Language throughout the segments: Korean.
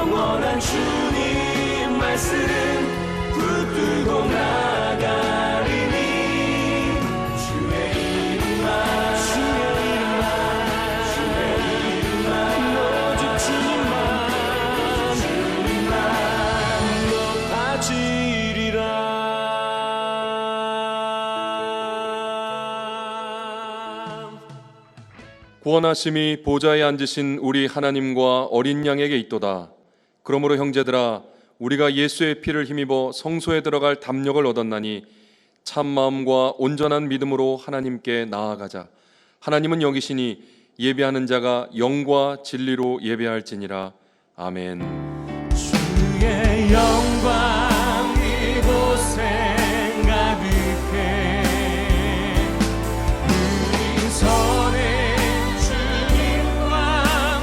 영원한 주님 말씀 붙들고 나가리니 주의 이름만 오직 주님만 높아지리라. 구원하심이 보좌에 앉으신 우리 하나님과 어린 양에게 있도다. 그러므로 형제들아, 우리가 예수의 피를 힘입어 성소에 들어갈 담력을 얻었나니 참 마음과 온전한 믿음으로 하나님께 나아가자. 하나님은 여기시니 예배하는 자가 영과 진리로 예배할지니라. 아멘. 주의 영광 이곳에 가득해 우리 선해 주님과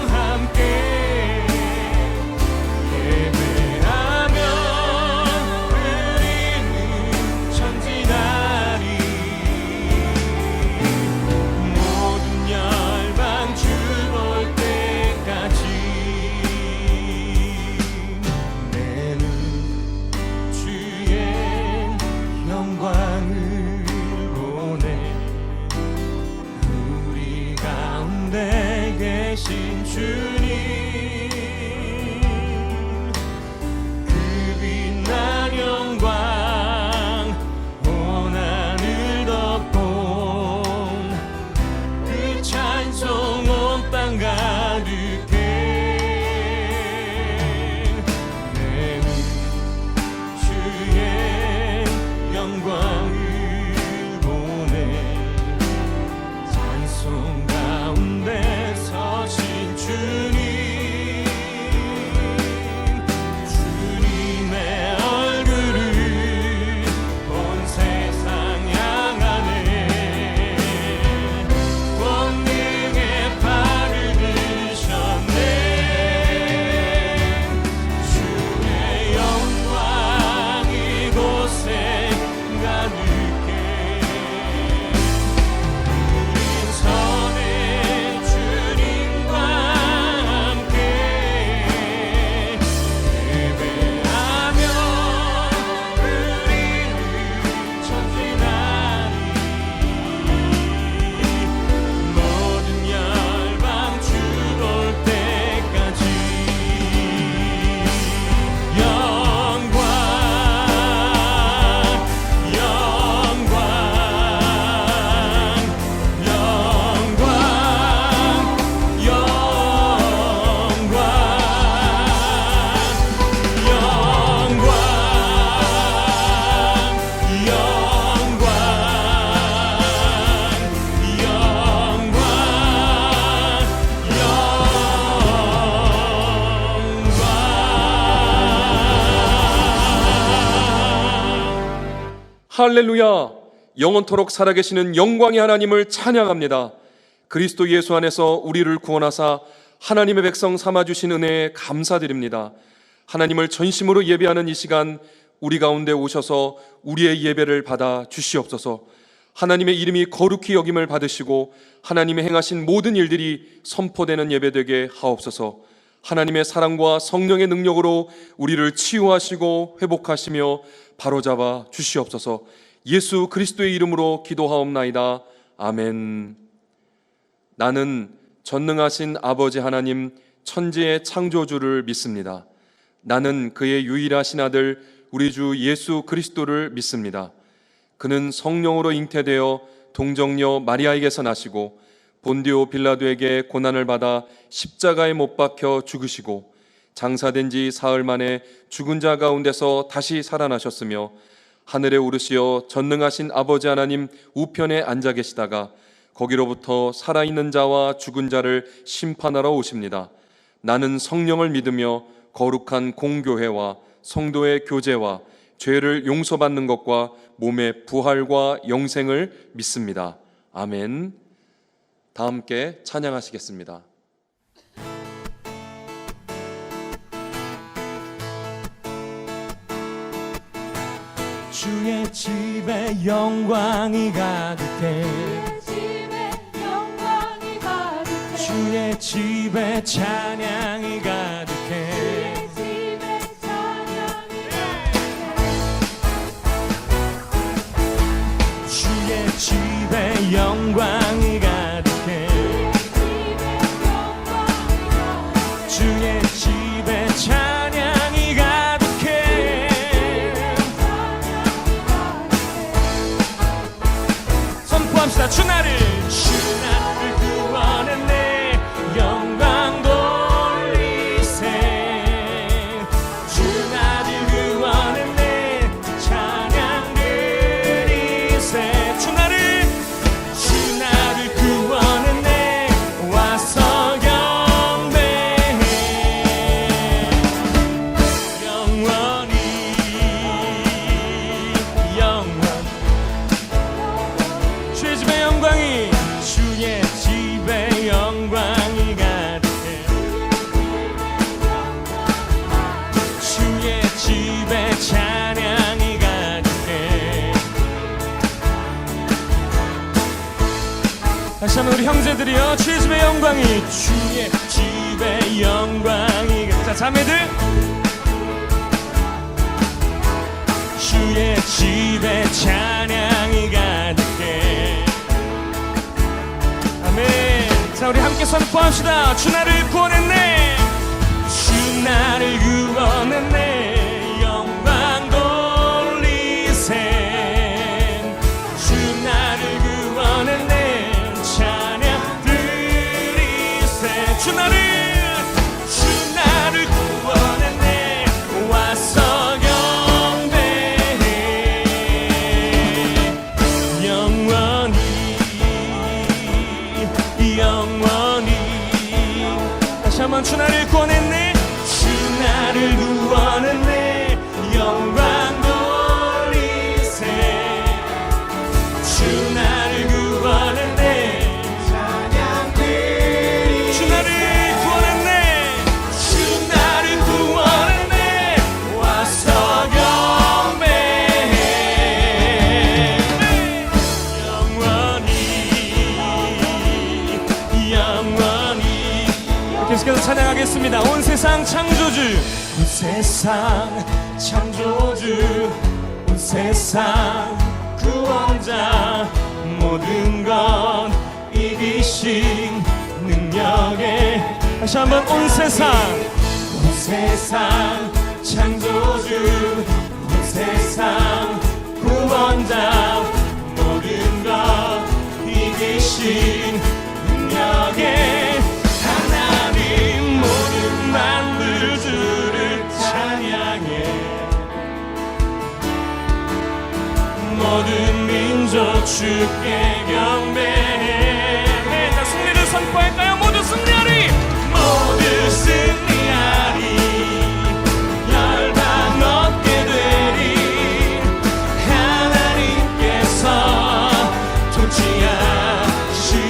함께 예배하며 우리는 전진하리. 모든 열방 주 볼 때까지 내는 주의 영광을 보내. 우리 가운데 계신 주님 그 빛난 영광 온 하늘 덮고 그 찬송 온 땅 가득해. 내는 주의 영광을 보내. 찬송 가운데 서신 주님 주님의 얼굴을 온 세상 향하네. 권능의 팔을 드셨네. 주의 영광 이곳에 가득해 우린 선해 주님과 함께 예배하며 우리는 전진하리. 모든 열방 주 볼 때까지 영광 영광 영광 할렐루야! 영원토록 살아계시는 영광의 하나님을 찬양합니다. 그리스도 예수 안에서 우리를 구원하사 하나님의 백성 삼아주신 은혜에 감사드립니다. 하나님을 전심으로 예배하는 이 시간 우리 가운데 오셔서 우리의 예배를 받아 주시옵소서. 하나님의 이름이 거룩히 여김을 받으시고 하나님의 행하신 모든 일들이 선포되는 예배되게 하옵소서. 하나님의 사랑과 성령의 능력으로 우리를 치유하시고 회복하시며 바로잡아 주시옵소서. 예수 그리스도의 이름으로 기도하옵나이다. 아멘. 나는 전능하신 아버지 하나님 천지의 창조주를 믿습니다. 나는 그의 유일하신 아들 우리 주 예수 그리스도를 믿습니다. 그는 성령으로 잉태되어 동정녀 마리아에게서 나시고 본디오 빌라도에게 고난을 받아 십자가에 못 박혀 죽으시고 장사된 지 사흘 만에 죽은 자 가운데서 다시 살아나셨으며 하늘에 오르시어 전능하신 아버지 하나님 우편에 앉아 계시다가 거기로부터 살아있는 자와 죽은 자를 심판하러 오십니다. 나는 성령을 믿으며 거룩한 공교회와 성도의 교제와 죄를 용서받는 것과 몸의 부활과 영생을 믿습니다. 아멘. 다 함께 찬양하시겠습니다. 주의 집에 영광이 가득해 주의 집에 찬양이 가득해 다시 한번 우리 형제들이여, 주의 집의 영광이, 주의 집의 영광이. 자, 자매들, 주의 집에 찬양이 가득해. 아멘. 자, 우리 함께 선포합시다. 주 나를 구원했네, 주 나를 구원했네. 영광 돌리세. 주 나를 구원했네, 찬양 드리세. 주 나를 구원했네, 와서 다시 한번 주 나를 구원했네, 주 나를 구원했네. 영광 돌리세. 주 나를 구원했네, 찬양 드리세. 주 나를 구원했네, 주 나를 구원했네, 와서 경배해. 영원히 계속해서 찬양하겠습니다. 온 세상 창조주, 온 세상 창조주, 온 세상 구원자, 모든 것 이기신 능력에. 다시 한번 온 세상 창조주, 온 세상 구원자, 모든 것 이기신 능력에. 하나님 모든 만물 주를 찬양해. 모든 민족 주께 경배해. 자, 승리를 선포할까요? 모두 승리하리, 모두 승리하리. 열방 얻게 되리. 하나님께서 통치하시네.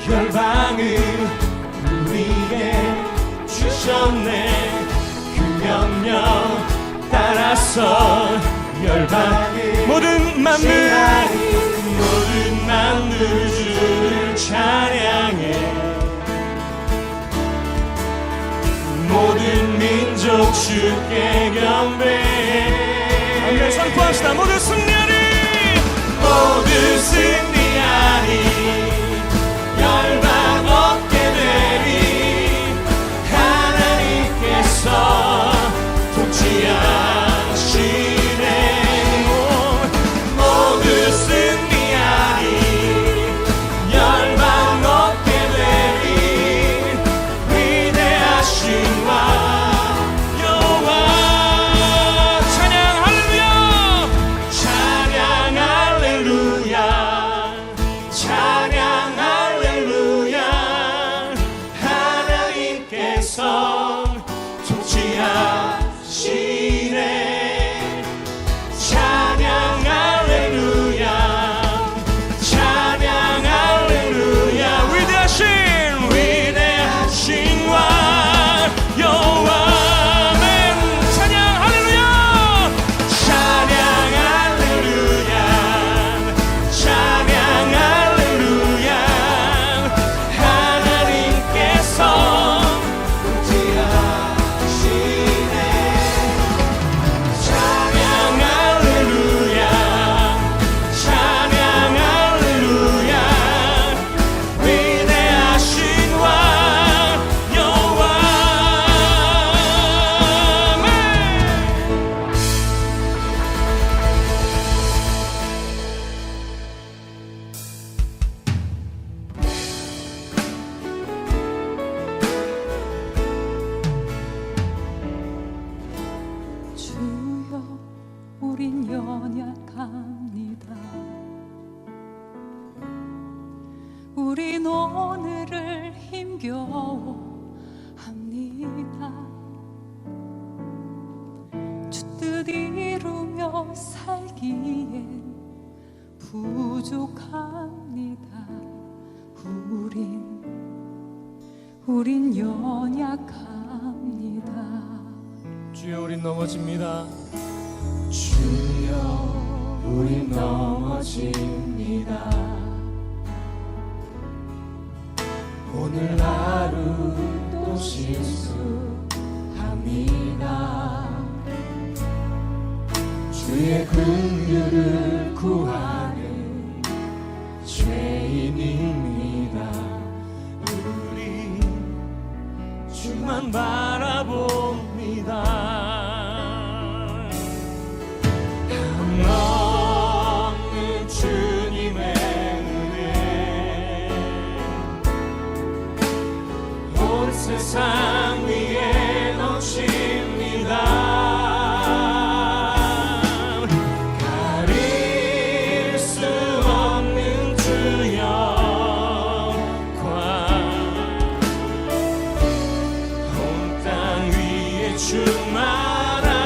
열방을 우리에게 주셨네. 그 명령 따라서 열방을 모든 만물 주를 찬양해. 모든 민족 주께 경배해. 함께 선포합시다. 모두 승리하리, 모두 승리하리. 열방 얻게 되리. 하나님께서 통치하시네. 모두 승리하리. 열방 얻게 되리. 위대하신 왕 여호와. 찬양 할렐루야, 찬양 할렐루야, 찬양 할렐루야. 하나님께서 통치하시네. 찬양 할렐루야, 찬양 할렐루야. 위대하신 왕 여호와. 아멘. 찬양 할렐루야, 찬양 할렐루야, 찬양 할렐루야. 하나님께서 통치하시네. 찬양 할렐루야, 찬양 할렐루야. 위대하신 왕 여호와. 아멘. 주여, 우린 연약합니다. 우린 오늘을 힘겨워합니다. 주 뜻 이루며 살기엔 부족합니다. 우린 연약합니다. 주여 우린 넘어집니다. 주여 우린 넘어집니다. 오늘 하루 또 실수합니다. 주의 긍휼을 구하는 죄인입니다. 우리 주만 바라봅니다. 한없는 주님의 은혜 온 세상 위에 넘칩니다. 가릴 수 없는 주 영광 온 땅 위에 충만합니다.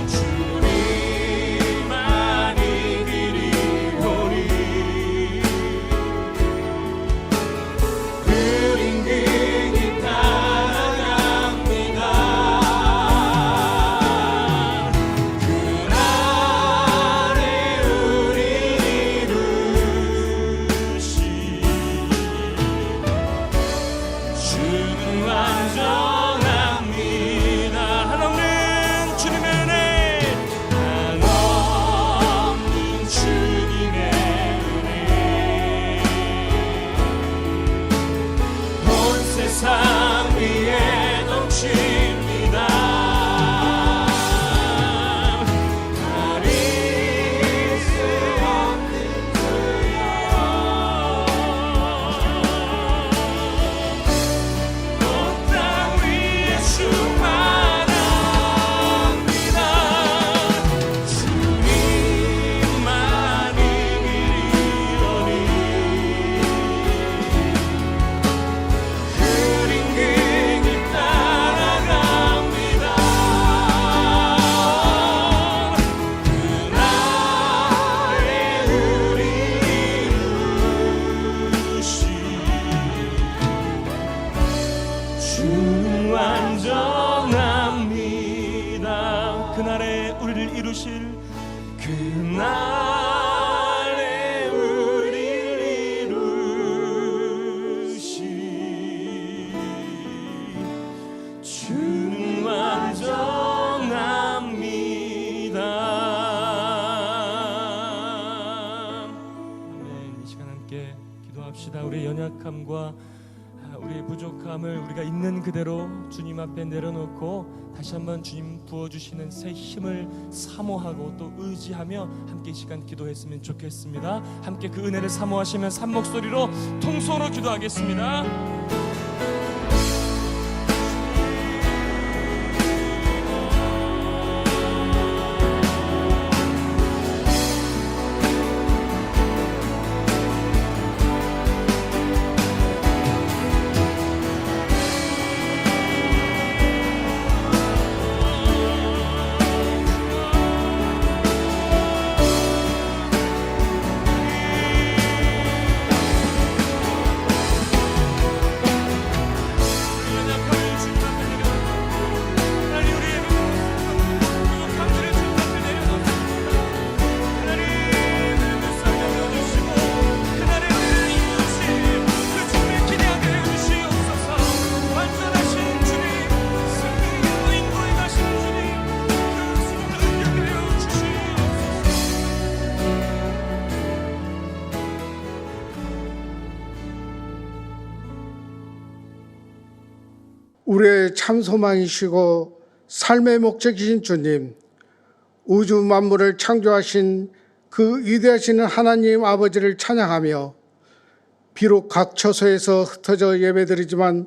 주님만이 그리오니 우린 그님 따라갑니다. 그날에 우리 이루시 주는 완전합니다. 한없는 주님의 은혜, 한없는 주님의 은혜 온 세상 위에 넘칩니다. 가릴 수 없는 주여 온 땅 위에 충만합니다. 주님만이 그리오니 그린 그님 따라갑니다. 그날에 우리 이루시 주는 완전합니다. 그날에 우리를 이루실 그날에 우리를 이루시 주는 완전합니다. 아멘. 이 시간 함께 기도합시다. 우리의 연약함과 우리의 부족함을 우리가 있는 그대로 주님 앞에 내려놓고 다시 한번 주님 부어주시는 새 힘을 사모하고 또 의지하며 함께 이 시간 기도했으면 좋겠습니다. 함께 그 은혜를 사모하시면서 한 목소리로 통성으로 기도하겠습니다. 우리의 참 소망이시고 삶의 목적이신 주님, 우주 만물을 창조하신 그 위대하신 하나님 아버지를 찬양하며 비록 각 처소에서 흩어져 예배드리지만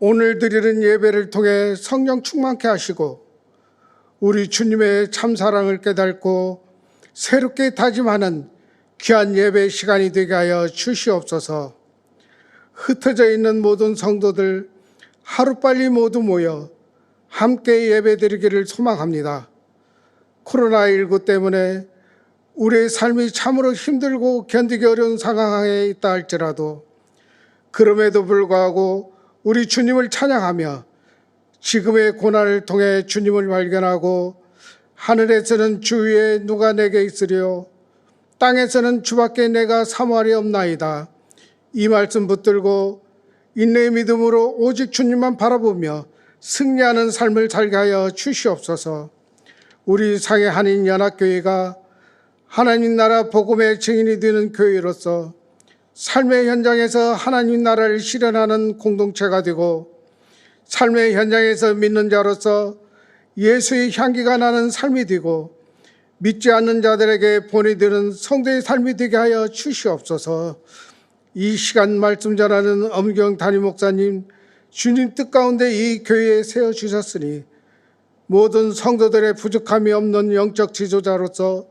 오늘 드리는 예배를 통해 성령 충만케 하시고 우리 주님의 참사랑을 깨닫고 새롭게 다짐하는 귀한 예배 시간이 되게 하여 주시옵소서. 흩어져 있는 모든 성도들 하루빨리 모두 모여 함께 예배드리기를 소망합니다. 코로나19 때문에 우리의 삶이 참으로 힘들고 견디기 어려운 상황에 있다 할지라도 그럼에도 불구하고 우리 주님을 찬양하며 지금의 고난을 통해 주님을 발견하고 하늘에서는 주 위에 누가 내게 있으리요 땅에서는 주밖에 내가 사모하리 없나이다. 이 말씀 붙들고 인내의 믿음으로 오직 주님만 바라보며 승리하는 삶을 살게 하여 주시옵소서. 우리 상해 한인연합교회가 하나님 나라 복음의 증인이 되는 교회로서 삶의 현장에서 하나님 나라를 실현하는 공동체가 되고 삶의 현장에서 믿는 자로서 예수의 향기가 나는 삶이 되고 믿지 않는 자들에게 본이 되는 성도의 삶이 되게 하여 주시옵소서. 이 시간 말씀 전하는 엄경 담임 목사님 주님 뜻 가운데 이 교회에 세워주셨으니 모든 성도들의 부족함이 없는 영적 지도자로서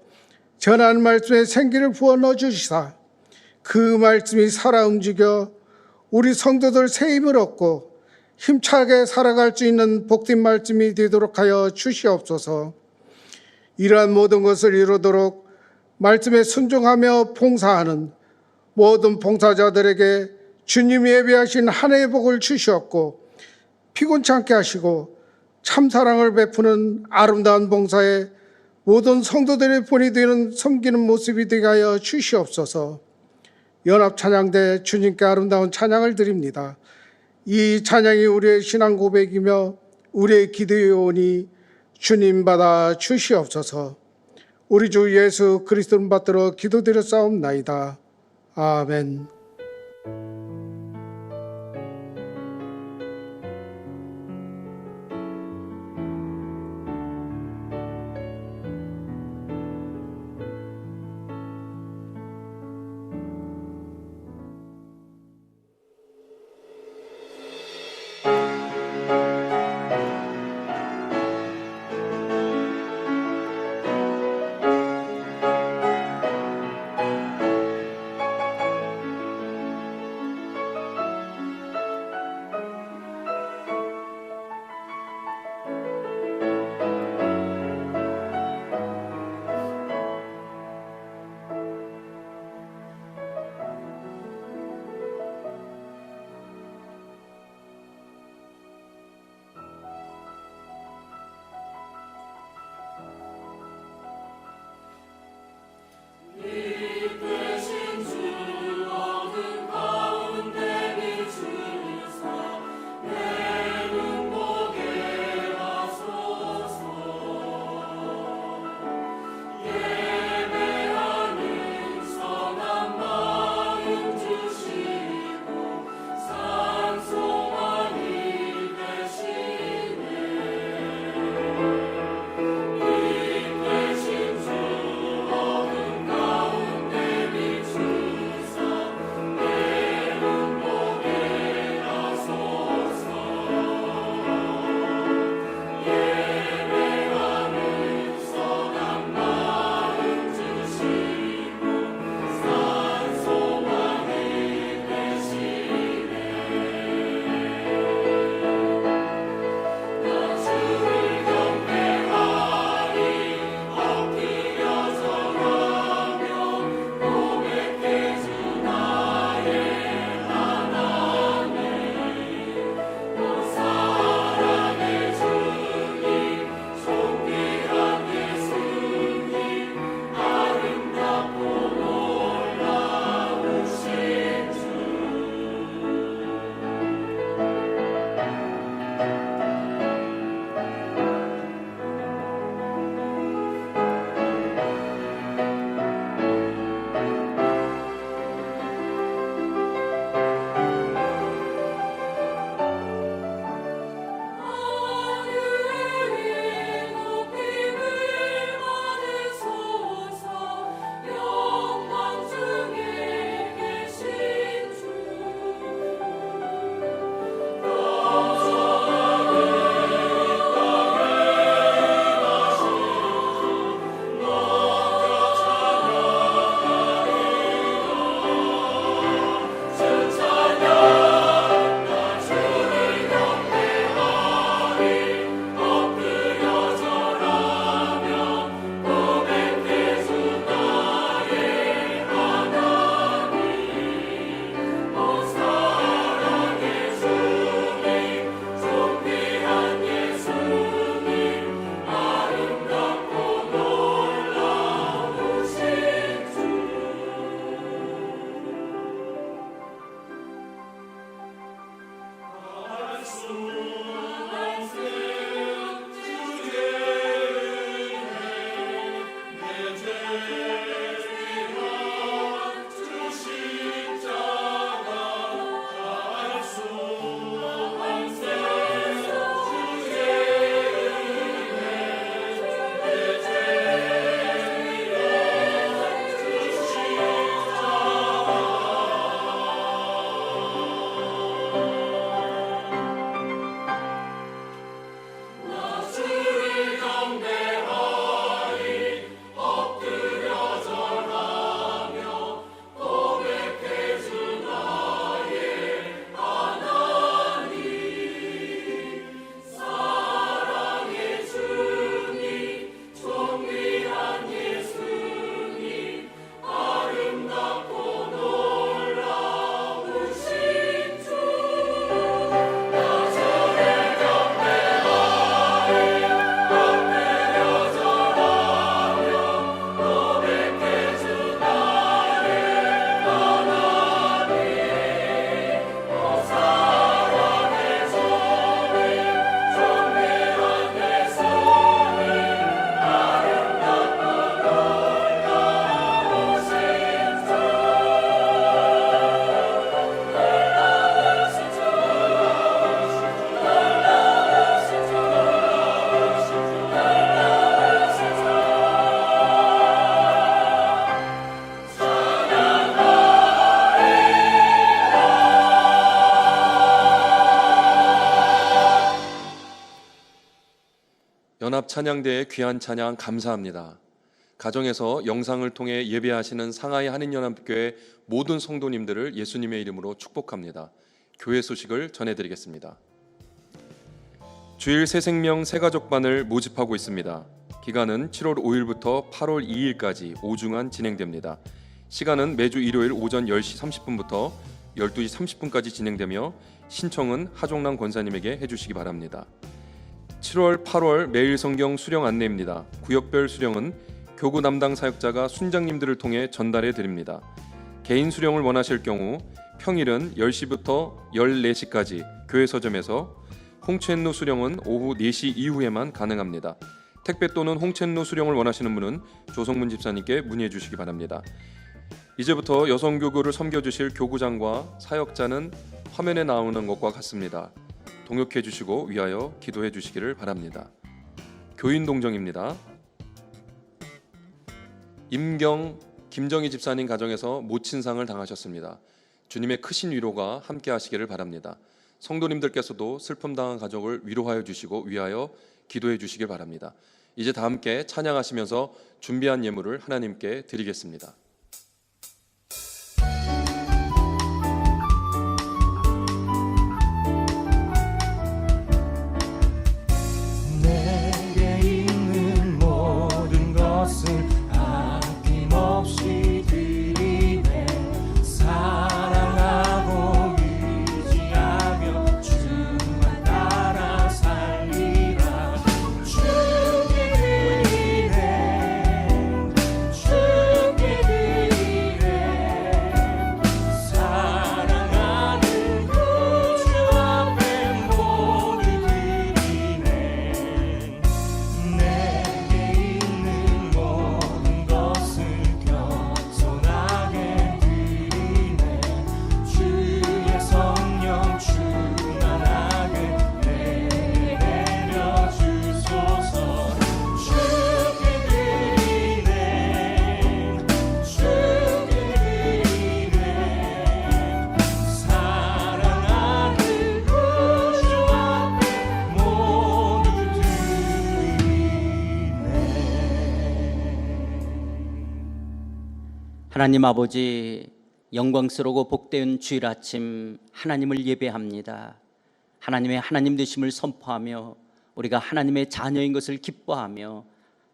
전하는 말씀에 생기를 부어 넣어주시사 그 말씀이 살아 움직여 우리 성도들 새 힘을 얻고 힘차게 살아갈 수 있는 복된 말씀이 되도록 하여 주시옵소서. 이러한 모든 것을 이루도록 말씀에 순종하며 봉사하는 모든 봉사자들에게 주님이 예비하신 한 해의 복을 주시었고 피곤치 않게 하시고 참사랑을 베푸는 아름다운 봉사에 모든 성도들의 본이 되는 섬기는 모습이 되게 하여 주시옵소서. 연합찬양대 주님께 아름다운 찬양을 드립니다. 이 찬양이 우리의 신앙 고백이며 우리의 기도의 요원이 주님 받아 주시옵소서. 우리 주 예수 그리스도를 받들어 기도드렸사옵나이다. 아멘. 연합 찬양대의 귀한 찬양 감사합니다. 가정에서 영상을 통해 예배하시는 상하이 한인연합교회 모든 성도님들을 예수님의 이름으로 축복합니다. 교회 소식을 전해드리겠습니다. 주일 새생명 새가족반을 모집하고 있습니다. 기간은 7월 5일부터 8월 2일까지 5주간 진행됩니다. 시간은 매주 일요일 오전 10시 30분부터 12시 30분까지 진행되며 신청은 하종란 권사님에게 해주시기 바랍니다. 7월, 8월 매일 성경 수령 안내입니다. 구역별 수령은 교구 담당 사역자가 순장님들을 통해 전달해 드립니다. 개인 수령을 원하실 경우 평일은 10시부터 14시까지 교회 서점에서, 홍천루 수령은 오후 4시 이후에만 가능합니다. 택배 또는 홍천루 수령을 원하시는 분은 조성문 집사님께 문의해 주시기 바랍니다. 이제부터 여성교구를 섬겨주실 교구장과 사역자는 화면에 나오는 것과 같습니다. 동역해 주시고 위하여 기도해 주시기를 바랍니다. 교인 동정입니다. 김정희 집사님 가정에서 모친상을 당하셨습니다. 주님의 크신 위로가 함께 하시기를 바랍니다. 성도님들께서도 슬픔 당한 가족을 위로하여 주시고 위하여 기도해 주시길 바랍니다. 이제 다 함께 찬양하시면서 준비한 예물을 하나님께 드리겠습니다. 내게 있는 모든 것을 아낌없이 드리네. 사랑하고 의지하며 주만 따라 살리라. 주께 드리네, 주께 드리네. 사랑하는 주 앞에 모두 드리네. 내게 있는 모든 것을 겸손하게 드리네. 주의 성령 충만하게 내려 주소서. 주께 드리네, 주께 드리네. 사랑하는 주 앞에 모두 하나님 아버지, 영광스러우고 복된 주일 아침 하나님을 예배합니다. 하나님의 하나님 되심을 선포하며 우리가 하나님의 자녀인 것을 기뻐하며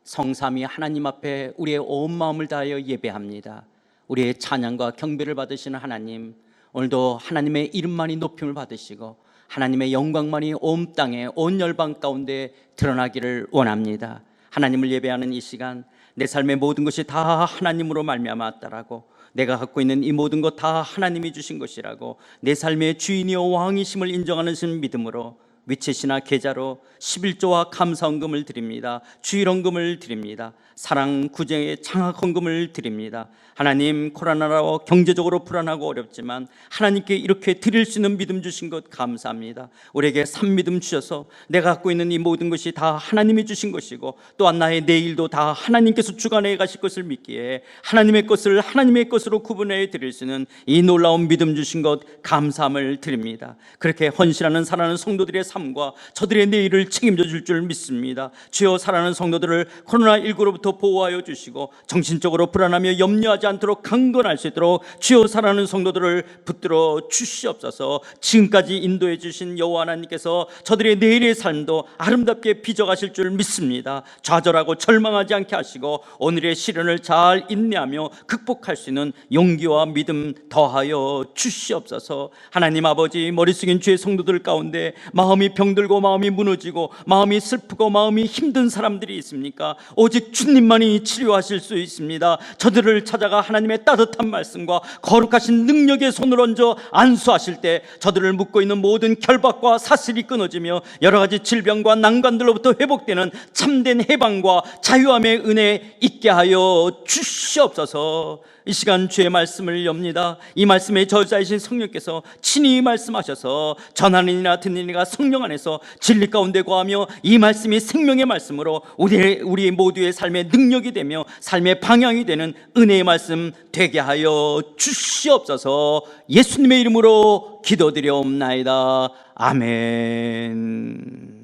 성삼위 하나님 앞에 우리의 온 마음을 다하여 예배합니다. 우리의 찬양과 경배를 받으시는 하나님, 오늘도 하나님의 이름만이 높임을 받으시고 하나님의 영광만이 온 땅에 온 열방 가운데 드러나기를 원합니다. 하나님을 예배하는 이 시간, 내 삶의 모든 것이 다 하나님으로 말미암았다라고, 내가 갖고 있는 이 모든 것 다 하나님이 주신 것이라고, 내 삶의 주인이요 왕이심을 인정하는 믿음으로 위챗이나 계좌로 11조와 감사헌금을 드립니다. 주일헌금을 드립니다. 사랑 구제의 장학헌금을 드립니다. 하나님, 코로나로 경제적으로 불안하고 어렵지만 하나님께 이렇게 드릴 수 있는 믿음 주신 것 감사합니다. 우리에게 산믿음 주셔서 내가 갖고 있는 이 모든 것이 다 하나님이 주신 것이고, 또한 나의 내일도 다 하나님께서 주관해 가실 것을 믿기에 하나님의 것을 하나님의 것으로 구분해 드릴 수 있는 이 놀라운 믿음 주신 것 감사함을 드립니다. 그렇게 헌신하는 사랑하는 성도들의 삶과 저들의 내일을 책임져 줄 줄 믿습니다. 주여, 사랑하는 성도들을 코로나19로부터 보호하여 주시고 정신적으로 불안하며 염려하지 않도록 강건할 수 있도록 주여, 사랑하는 성도들을 붙들어 주시옵소서. 지금까지 인도해 주신 여호와 하나님께서 저들의 내일의 삶도 아름답게 빚어가실 줄 믿습니다. 좌절하고 절망하지 않게 하시고 오늘의 시련을 잘 인내하며 극복할 수 있는 용기와 믿음 더하여 주시옵소서. 하나님 아버지, 머리 숙인 주의 성도들 가운데 마음이 병들고 마음이 무너지고 마음이 슬프고 마음이 힘든 사람들이 있습니까? 오직 주님만이 치료하실 수 있습니다. 저들을 찾아가 하나님의 따뜻한 말씀과 거룩하신 능력의 손을 얹어 안수하실 때 저들을 묶고 있는 모든 결박과 사슬이 끊어지며 여러 가지 질병과 난관들로부터 회복되는 참된 해방과 자유함의 은혜 있게 하여 주시옵소서. 이 시간 주의 말씀을 엽니다. 이 말씀의 저자이신 성령께서 친히 말씀하셔서 전하는 이나 듣는 이가 성령 안에서 진리 가운데 거하며 이 말씀이 생명의 말씀으로 우리 모두의 삶의 능력이 되며 삶의 방향이 되는 은혜의 말씀 되게 하여 주시옵소서. 예수님의 이름으로 기도드려옵나이다. 아멘.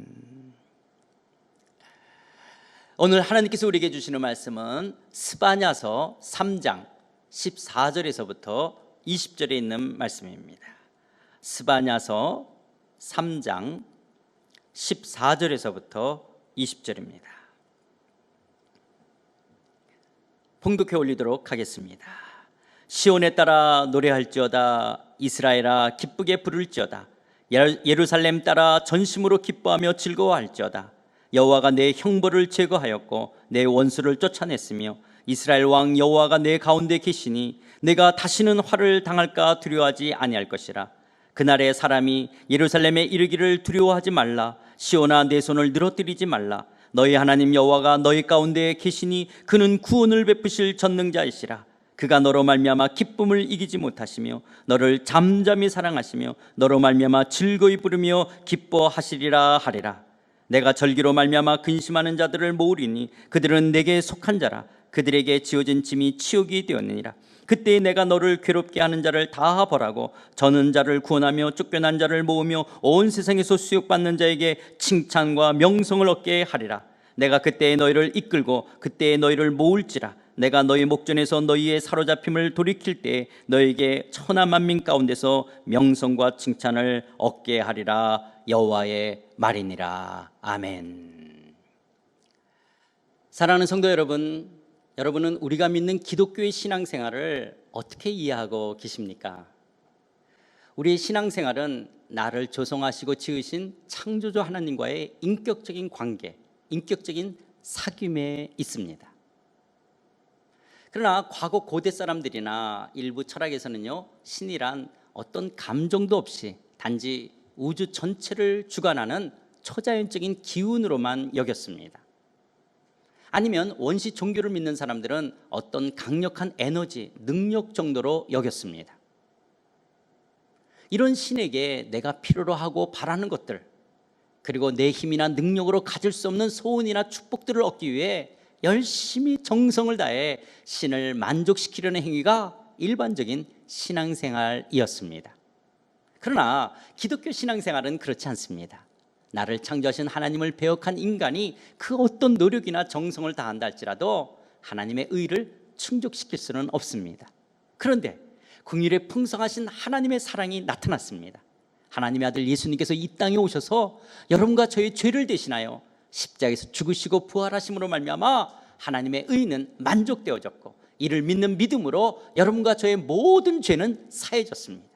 오늘 하나님께서 우리에게 주시는 말씀은 스바냐서 3장 14절에서부터 20절에 있는 말씀입니다. 스바냐서 3장 14절에서부터 20절입니다. 봉독해 올리도록 하겠습니다. 시온에 따라 노래할지어다. 이스라엘아 기쁘게 부를지어다. 예루살렘 따라 전심으로 기뻐하며 즐거워할지어다. 여호와가 내 형벌을 제거하였고 내 원수를 쫓아냈으며 이스라엘 왕 여호와가 내 가운데 계시니 내가 다시는 화를 당할까 두려워하지 아니할 것이라. 그날에 사람이 예루살렘에 이르기를 두려워하지 말라. 시온아 내 손을 늘어뜨리지 말라. 너희 하나님 여호와가 너희 가운데 계시니 그는 구원을 베푸실 전능자이시라. 그가 너로 말미암아 기쁨을 이기지 못하시며 너를 잠잠히 사랑하시며 너로 말미암아 즐거이 부르며 기뻐하시리라 하리라. 내가 절기로 말미암아 근심하는 자들을 모으리니 그들은 내게 속한 자라. 그들에게 지어진 짐이 치욕이 되었느니라. 그때 내가 너를 괴롭게 하는 자를 다 벌하고 저는 자를 구원하며 쫓겨난 자를 모으며 온 세상에서 수욕받는 자에게 칭찬과 명성을 얻게 하리라. 내가 그때 너희를 이끌고 그때 너희를 모을지라. 내가 너희 목전에서 너희의 사로잡힘을 돌이킬 때 너희에게 천하 만민 가운데서 명성과 칭찬을 얻게 하리라. 여호와의 말이니라. 아멘. 사랑하는 성도 여러분, 여러분은 우리가 믿는 기독교의 신앙생활을 어떻게 이해하고 계십니까? 우리의 신앙생활은 나를 조성하시고 지으신 창조주 하나님과의 인격적인 관계, 인격적인 사귐에 있습니다. 그러나 과거 고대 사람들이나 일부 철학에서는요, 신이란 어떤 감정도 없이 단지 우주 전체를 주관하는 초자연적인 기운으로만 여겼습니다. 아니면 원시 종교를 믿는 사람들은 어떤 강력한 에너지, 능력 정도로 여겼습니다. 이런 신에게 내가 필요로 하고 바라는 것들, 그리고 내 힘이나 능력으로 가질 수 없는 소원이나 축복들을 얻기 위해 열심히 정성을 다해 신을 만족시키려는 행위가 일반적인 신앙생활이었습니다. 그러나 기독교 신앙생활은 그렇지 않습니다. 나를 창조하신 하나님을 배역한 인간이 그 어떤 노력이나 정성을 다한다 할지라도 하나님의 의를 충족시킬 수는 없습니다. 그런데 긍휼에 풍성하신 하나님의 사랑이 나타났습니다. 하나님의 아들 예수님께서 이 땅에 오셔서 여러분과 저의 죄를 대신하여 십자가에서 죽으시고 부활하심으로 말미암아 하나님의 의는 만족되어졌고 이를 믿는 믿음으로 여러분과 저의 모든 죄는 사해졌습니다.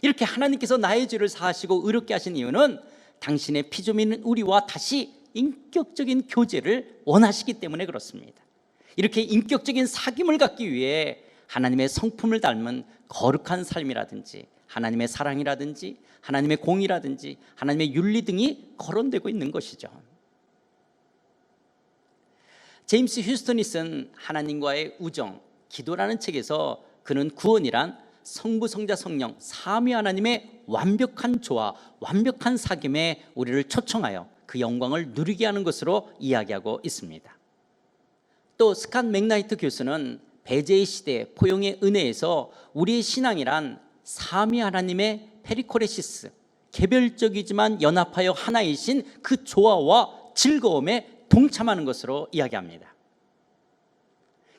이렇게 하나님께서 나의 죄를 사하시고 의롭게 하신 이유는 당신의 피조민인 우리와 다시 인격적인 교제를 원하시기 때문에 그렇습니다. 이렇게 인격적인 사귐을 갖기 위해 하나님의 성품을 닮은 거룩한 삶이라든지 하나님의 사랑이라든지 하나님의 공의라든지 하나님의 윤리 등이 거론되고 있는 것이죠. 제임스 휴스턴이 쓴 하나님과의 우정, 기도라는 책에서 그는 구원이란 성부, 성자, 성령 삼위 하나님의 완벽한 조화, 완벽한 사귐에 우리를 초청하여 그 영광을 누리게 하는 것으로 이야기하고 있습니다. 또 스캇 맥나이트 교수는 배제의 시대, 포용의 은혜에서 우리의 신앙이란 삼위 하나님의 페리코레시스, 개별적이지만 연합하여 하나이신 그 조화와 즐거움에 동참하는 것으로 이야기합니다.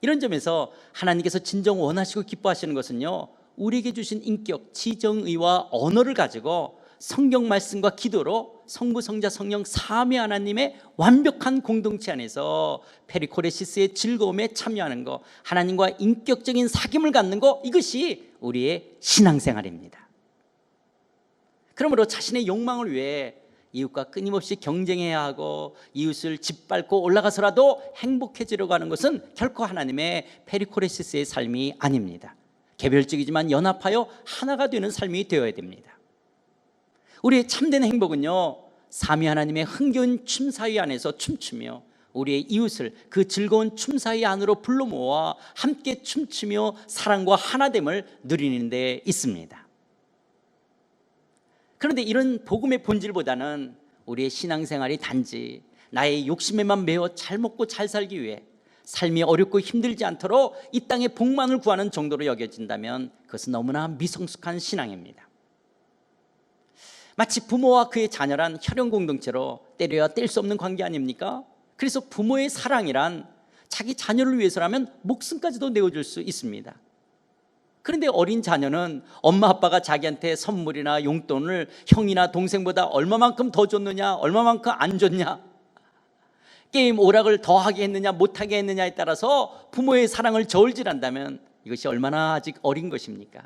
이런 점에서 하나님께서 진정 원하시고 기뻐하시는 것은요, 우리에게 주신 인격, 지정의와 언어를 가지고 성경 말씀과 기도로 성부, 성자, 성령 삼위 하나님의 완벽한 공동체 안에서 페리코레시스의 즐거움에 참여하는 것, 하나님과 인격적인 사귐을 갖는 것, 이것이 우리의 신앙생활입니다. 그러므로 자신의 욕망을 위해 이웃과 끊임없이 경쟁해야 하고 이웃을 짓밟고 올라가서라도 행복해지려고 하는 것은 결코 하나님의 페리코레시스의 삶이 아닙니다. 개별적이지만 연합하여 하나가 되는 삶이 되어야 됩니다. 우리의 참된 행복은요, 삼위 하나님의 흥겨운 춤사위 안에서 춤추며 우리의 이웃을 그 즐거운 춤사위 안으로 불러 모아 함께 춤추며 사랑과 하나됨을 누리는 데 있습니다. 그런데 이런 복음의 본질보다는 우리의 신앙생활이 단지 나의 욕심에만 매어 잘 먹고 잘 살기 위해 삶이 어렵고 힘들지 않도록 이 땅의 복만을 구하는 정도로 여겨진다면 그것은 너무나 미성숙한 신앙입니다. 마치 부모와 그의 자녀란 혈연 공동체로 때려야 뗄 수 없는 관계 아닙니까? 그래서 부모의 사랑이란 자기 자녀를 위해서라면 목숨까지도 내어줄 수 있습니다. 그런데 어린 자녀는 엄마 아빠가 자기한테 선물이나 용돈을 형이나 동생보다 얼마만큼 더 줬느냐, 얼마만큼 안 줬냐, 게임 오락을 더 하게 했느냐 못하게 했느냐에 따라서 부모의 사랑을 저울질한다면 이것이 얼마나 아직 어린 것입니까?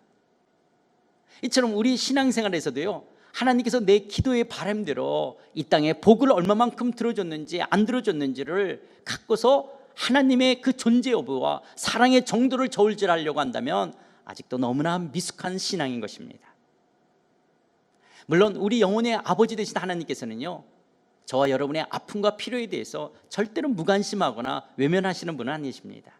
이처럼 우리 신앙생활에서도요, 하나님께서 내 기도의 바람대로 이 땅에 복을 얼마만큼 들어줬는지 안 들어줬는지를 갖고서 하나님의 그 존재 여부와 사랑의 정도를 저울질하려고 한다면 아직도 너무나 미숙한 신앙인 것입니다. 물론 우리 영혼의 아버지 되신 하나님께서는요, 저와 여러분의 아픔과 필요에 대해서 절대로 무관심하거나 외면하시는 분은 아니십니다.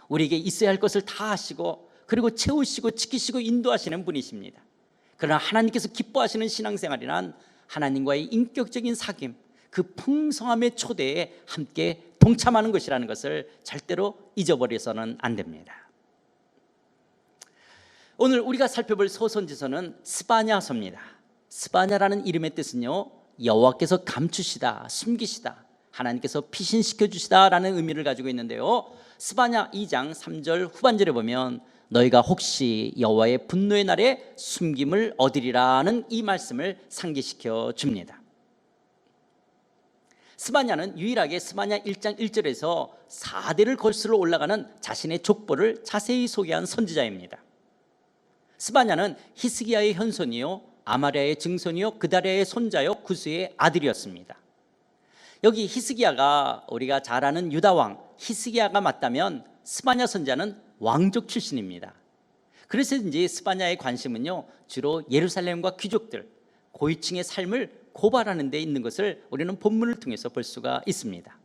우리에게 있어야 할 것을 다 하시고 그리고 채우시고 지키시고 인도하시는 분이십니다. 그러나 하나님께서 기뻐하시는 신앙생활이란 하나님과의 인격적인 사귐, 그 풍성함의 초대에 함께 동참하는 것이라는 것을 절대로 잊어버려서는 안 됩니다. 오늘 우리가 살펴볼 소선지서는 스바냐서입니다. 스바냐라는 이름의 뜻은요, 여호와께서 감추시다, 숨기시다, 하나님께서 피신시켜 주시다라는 의미를 가지고 있는데요, 스바냐 2장 3절 후반절에 보면 너희가 혹시 여호와의 분노의 날에 숨김을 얻으리라는 이 말씀을 상기시켜 줍니다. 스바냐는 유일하게 스바냐 1장 1절에서 4대를 거슬러 올라가는 자신의 족보를 자세히 소개한 선지자입니다. 스바냐는 히스기야의 현손이요, 아마랴의 증손이요, 그다랴의 손자요, 구스의 아들이었습니다. 여기 히스기야가 우리가 잘 아는 유다왕 히스기야가 맞다면 스바냐 선지자는 왕족 출신입니다. 그래서인지 스바냐의 관심은요, 주로 예루살렘과 귀족들, 고위층의 삶을 고발하는 데 있는 것을 우리는 본문을 통해서 볼 수가 있습니다.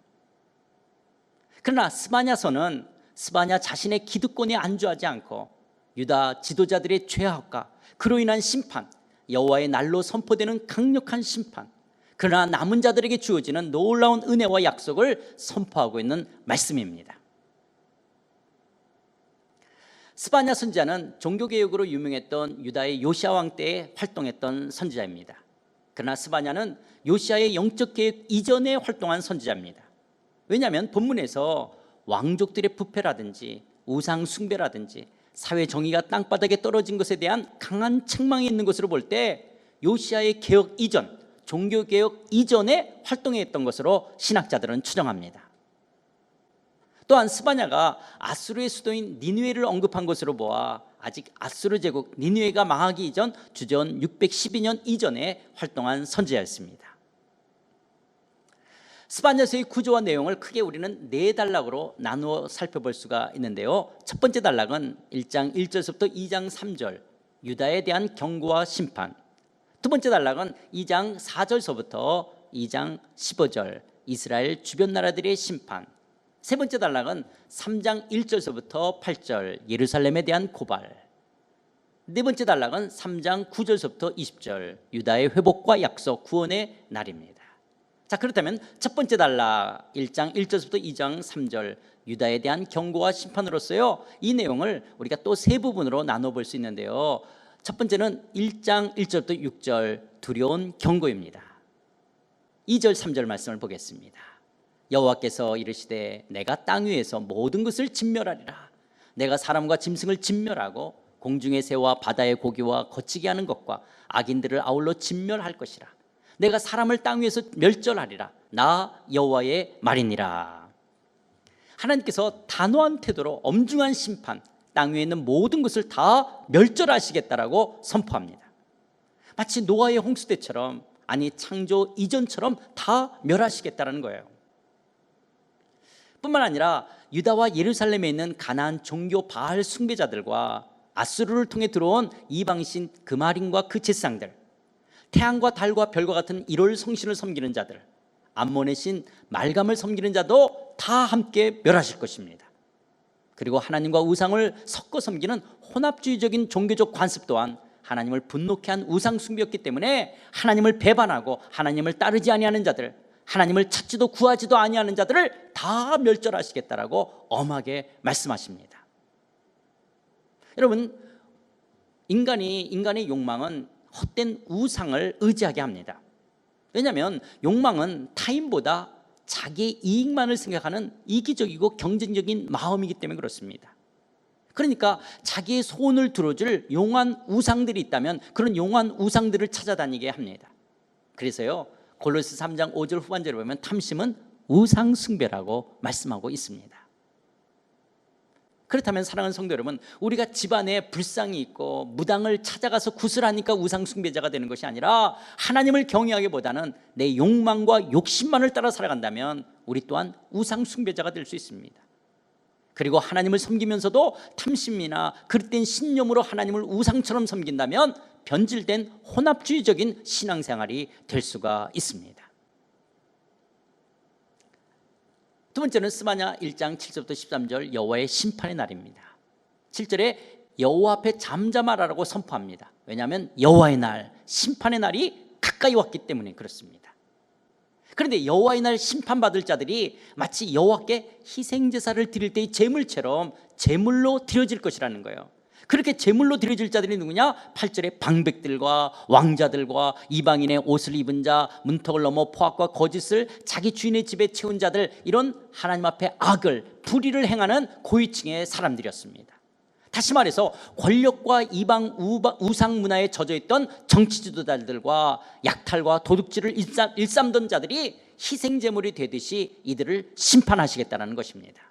그러나 스바냐서는 스바냐 자신의 기득권에 안주하지 않고 유다 지도자들의 죄악과 그로 인한 심판, 여호와의 날로 선포되는 강력한 심판, 그러나 남은 자들에게 주어지는 놀라운 은혜와 약속을 선포하고 있는 말씀입니다. 스바냐 선지자는 종교개혁으로 유명했던 유다의 요시야 왕 때에 활동했던 선지자입니다. 그러나 스바냐는 요시야의 영적개혁 이전에 활동한 선지자입니다. 왜냐하면 본문에서 왕족들의 부패라든지 우상 숭배라든지 사회 정의가 땅바닥에 떨어진 것에 대한 강한 책망이 있는 것으로 볼 때 요시야의 개혁 이전, 종교개혁 이전에 활동했던 것으로 신학자들은 추정합니다. 또한 스바냐가 아수르의 수도인 니느웨를 언급한 것으로 보아 아직 아수르 제국 니느웨가 망하기 이전 주전 612년 이전에 활동한 선지자였습니다. 스바냐서의 구조와 내용을 크게 우리는 네 단락으로 나누어 살펴볼 수가 있는데요, 첫 번째 단락은 1장 1절부터 2장 3절 유다에 대한 경고와 심판, 두 번째 단락은 2장 4절서부터 2장 15절 이스라엘 주변 나라들의 심판, 세 번째 단락은 3장 1절서부터 8절 예루살렘에 대한 고발, 네 번째 단락은 3장 9절서부터 20절 유다의 회복과 약속 구원의 날입니다. 자, 그렇다면 첫 번째 단락 1장 1절부터 2장 3절 유다에 대한 경고와 심판으로서요, 이 내용을 우리가 또 세 부분으로 나눠볼 수 있는데요, 첫 번째는 1장 1절부터 6절 두려운 경고입니다. 2절 3절 말씀을 보겠습니다. 여호와께서 이르시되 내가 땅 위에서 모든 것을 진멸하리라. 내가 사람과 짐승을 진멸하고 공중의 새와 바다의 고기와 거치게 하는 것과 악인들을 아울러 진멸할 것이라. 내가 사람을 땅 위에서 멸절하리라. 나 여호와의 말이니라. 하나님께서 단호한 태도로 엄중한 심판, 땅 위에 있는 모든 것을 다 멸절하시겠다라고 선포합니다. 마치 노아의 홍수 때처럼, 아니 창조 이전처럼 다 멸하시겠다라는 거예요. 뿐만 아니라 유다와 예루살렘에 있는 가나안 종교 바알 숭배자들과 아수르를 통해 들어온 이방신 그마린과 그 제사장들, 태양과 달과 별과 같은 일월 성신을 섬기는 자들, 암몬의 신 말감을 섬기는 자도 다 함께 멸하실 것입니다. 그리고 하나님과 우상을 섞어 섬기는 혼합주의적인 종교적 관습 또한 하나님을 분노케 한 우상 숭배였기 때문에 하나님을 배반하고 하나님을 따르지 아니하는 자들, 하나님을 찾지도 구하지도 아니하는 자들을 다 멸절하시겠다라고 엄하게 말씀하십니다. 여러분, 인간의 욕망은 헛된 우상을 의지하게 합니다. 왜냐하면 욕망은 타인보다 자기의 이익만을 생각하는 이기적이고 경쟁적인 마음이기 때문에 그렇습니다. 그러니까 자기의 소원을 들어줄 용한 우상들이 있다면 그런 용한 우상들을 찾아다니게 합니다. 그래서요, 골로새 3장 5절 후반절에 보면 탐심은 우상 숭배라고 말씀하고 있습니다. 그렇다면 사랑하는 성도 여러분, 우리가 집안에 불상이 있고 무당을 찾아가서 구슬하니까 우상 숭배자가 되는 것이 아니라 하나님을 경외하기보다는 내 욕망과 욕심만을 따라 살아간다면 우리 또한 우상 숭배자가 될 수 있습니다. 그리고 하나님을 섬기면서도 탐심이나 그릇된 신념으로 하나님을 우상처럼 섬긴다면 변질된 혼합주의적인 신앙생활이 될 수가 있습니다. 두 번째는 스바냐 1장 7절부터 13절 여호와의 심판의 날입니다. 7절에 여호와 앞에 잠잠하라고 선포합니다. 왜냐하면 여호와의 날, 심판의 날이 가까이 왔기 때문에 그렇습니다. 그런데 여호와의 날 심판받을 자들이 마치 여호와께 희생제사를 드릴 때의 제물처럼 제물로 드려질 것이라는 거예요. 그렇게 제물로 드려질 자들이 누구냐? 8절에 방백들과 왕자들과 이방인의 옷을 입은 자, 문턱을 넘어 포악과 거짓을 자기 주인의 집에 채운 자들, 이런 하나님 앞에 악을, 불의를 행하는 고위층의 사람들이었습니다. 다시 말해서 권력과 이방 우상 문화에 젖어있던 정치 지도자들과 약탈과 도둑질을 일삼던 자들이 희생제물이 되듯이 이들을 심판하시겠다는 것입니다.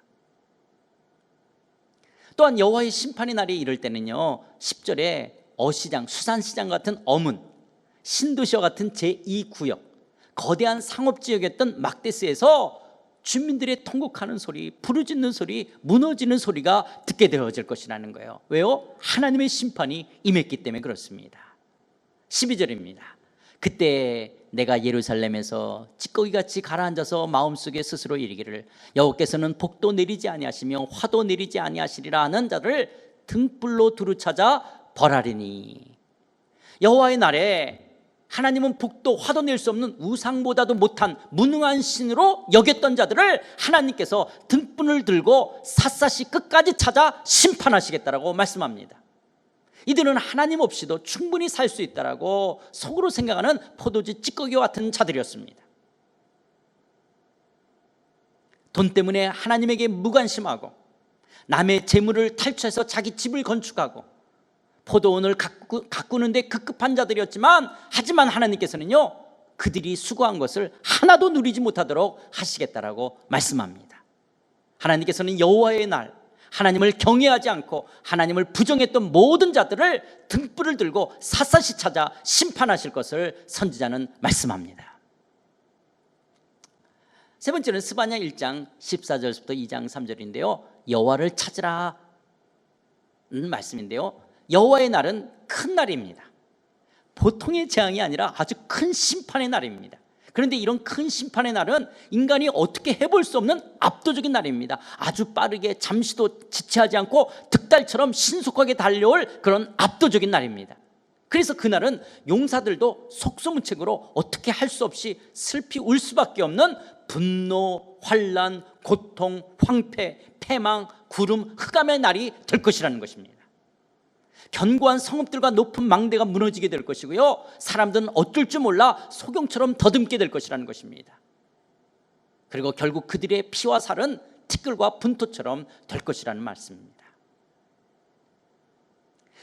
또한 여호와의 심판의 날이 이럴 때는요, 10절에 어시장, 수산시장 같은 어문, 신도시와 같은 제2구역, 거대한 상업지역이었던 막데스에서 주민들의 통곡하는 소리, 부르짖는 소리, 무너지는 소리가 듣게 되어질 것이라는 거예요. 왜요? 하나님의 심판이 임했기 때문에 그렇습니다. 12절입니다. 그때 내가 예루살렘에서 찌꺼기같이 가라앉아서 마음속에 스스로 이르기를 여호와께서는 복도 내리지 아니하시며 화도 내리지 아니하시리라 하는 자를 등불로 두루 찾아 벌하리니. 여호와의 날에 하나님은 복도 화도 낼 수 없는 우상보다도 못한 무능한 신으로 여겼던 자들을 하나님께서 등불을 들고 샅샅이 끝까지 찾아 심판하시겠다라고 말씀합니다. 이들은 하나님 없이도 충분히 살 수 있다라고 속으로 생각하는 포도주 찌꺼기와 같은 자들이었습니다. 돈 때문에 하나님에게 무관심하고 남의 재물을 탈취해서 자기 집을 건축하고 포도원을 가꾸는데 급급한 자들이었지만, 하지만 하나님께서는요, 그들이 수고한 것을 하나도 누리지 못하도록 하시겠다라고 말씀합니다. 하나님께서는 여호와의 날, 하나님을 경외하지 않고 하나님을 부정했던 모든 자들을 등불을 들고 샅샅이 찾아 심판하실 것을 선지자는 말씀합니다. 세 번째는 스바냐 1장 14절부터 2장 3절인데요, 여호와를 찾으라 는 말씀인데요, 여호와의 날은 큰 날입니다. 보통의 재앙이 아니라 아주 큰 심판의 날입니다. 그런데 이런 큰 심판의 날은 인간이 어떻게 해볼 수 없는 압도적인 날입니다. 아주 빠르게 잠시도 지체하지 않고 득달처럼 신속하게 달려올 그런 압도적인 날입니다. 그래서 그날은 용사들도 속수무책으로 어떻게 할 수 없이 슬피 울 수밖에 없는 분노, 환난, 고통, 황폐, 패망, 구름, 흑암의 날이 될 것이라는 것입니다. 견고한 성읍들과 높은 망대가 무너지게 될 것이고요, 사람들은 어쩔 줄 몰라 소경처럼 더듬게 될 것이라는 것입니다. 그리고 결국 그들의 피와 살은 티끌과 분토처럼 될 것이라는 말씀입니다.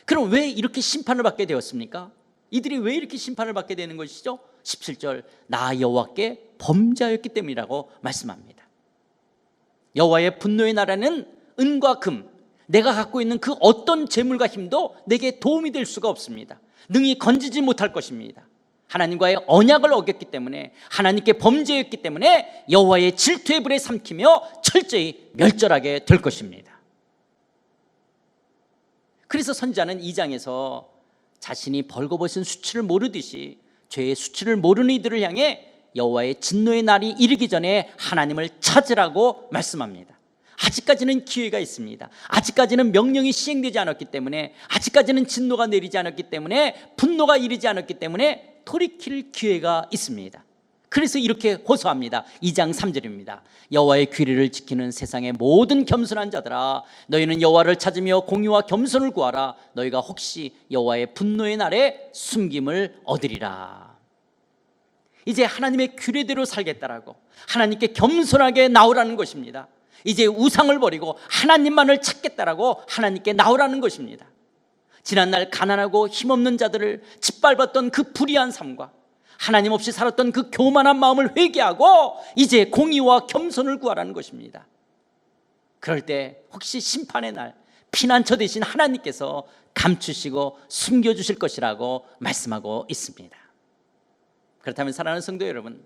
그럼 왜 이렇게 심판을 받게 되었습니까? 이들이 왜 이렇게 심판을 받게 되는 것이죠? 17절, 나 여호와께 범죄하였기 때문이라고 말씀합니다. 여호와의 분노의 날에는 은과 금, 내가 갖고 있는 그 어떤 재물과 힘도 내게 도움이 될 수가 없습니다. 능히 건지지 못할 것입니다. 하나님과의 언약을 어겼기 때문에, 하나님께 범죄했기 때문에 여호와의 질투의 불에 삼키며 철저히 멸절하게 될 것입니다. 그래서 선지자는 2장에서 자신이 벌거벗은 수치를 모르듯이 죄의 수치를 모르는 이들을 향해 여호와의 진노의 날이 이르기 전에 하나님을 찾으라고 말씀합니다. 아직까지는 기회가 있습니다. 아직까지는 명령이 시행되지 않았기 때문에, 아직까지는 진노가 내리지 않았기 때문에, 분노가 이르지 않았기 때문에 돌이킬 기회가 있습니다. 그래서 이렇게 호소합니다. 2장 3절입니다. 여호와의 규례를 지키는 세상의 모든 겸손한 자들아, 너희는 여호와를 찾으며 공의와 겸손을 구하라. 너희가 혹시 여호와의 분노의 날에 숨김을 얻으리라. 이제 하나님의 규례대로 살겠다라고 하나님께 겸손하게 나오라는 것입니다. 이제 우상을 버리고 하나님만을 찾겠다라고 하나님께 나오라는 것입니다. 지난날 가난하고 힘없는 자들을 짓밟았던 그 불의한 삶과 하나님 없이 살았던 그 교만한 마음을 회개하고 이제 공의와 겸손을 구하라는 것입니다. 그럴 때 혹시 심판의 날 피난처 되신 하나님께서 감추시고 숨겨주실 것이라고 말씀하고 있습니다. 그렇다면 사랑하는 성도 여러분,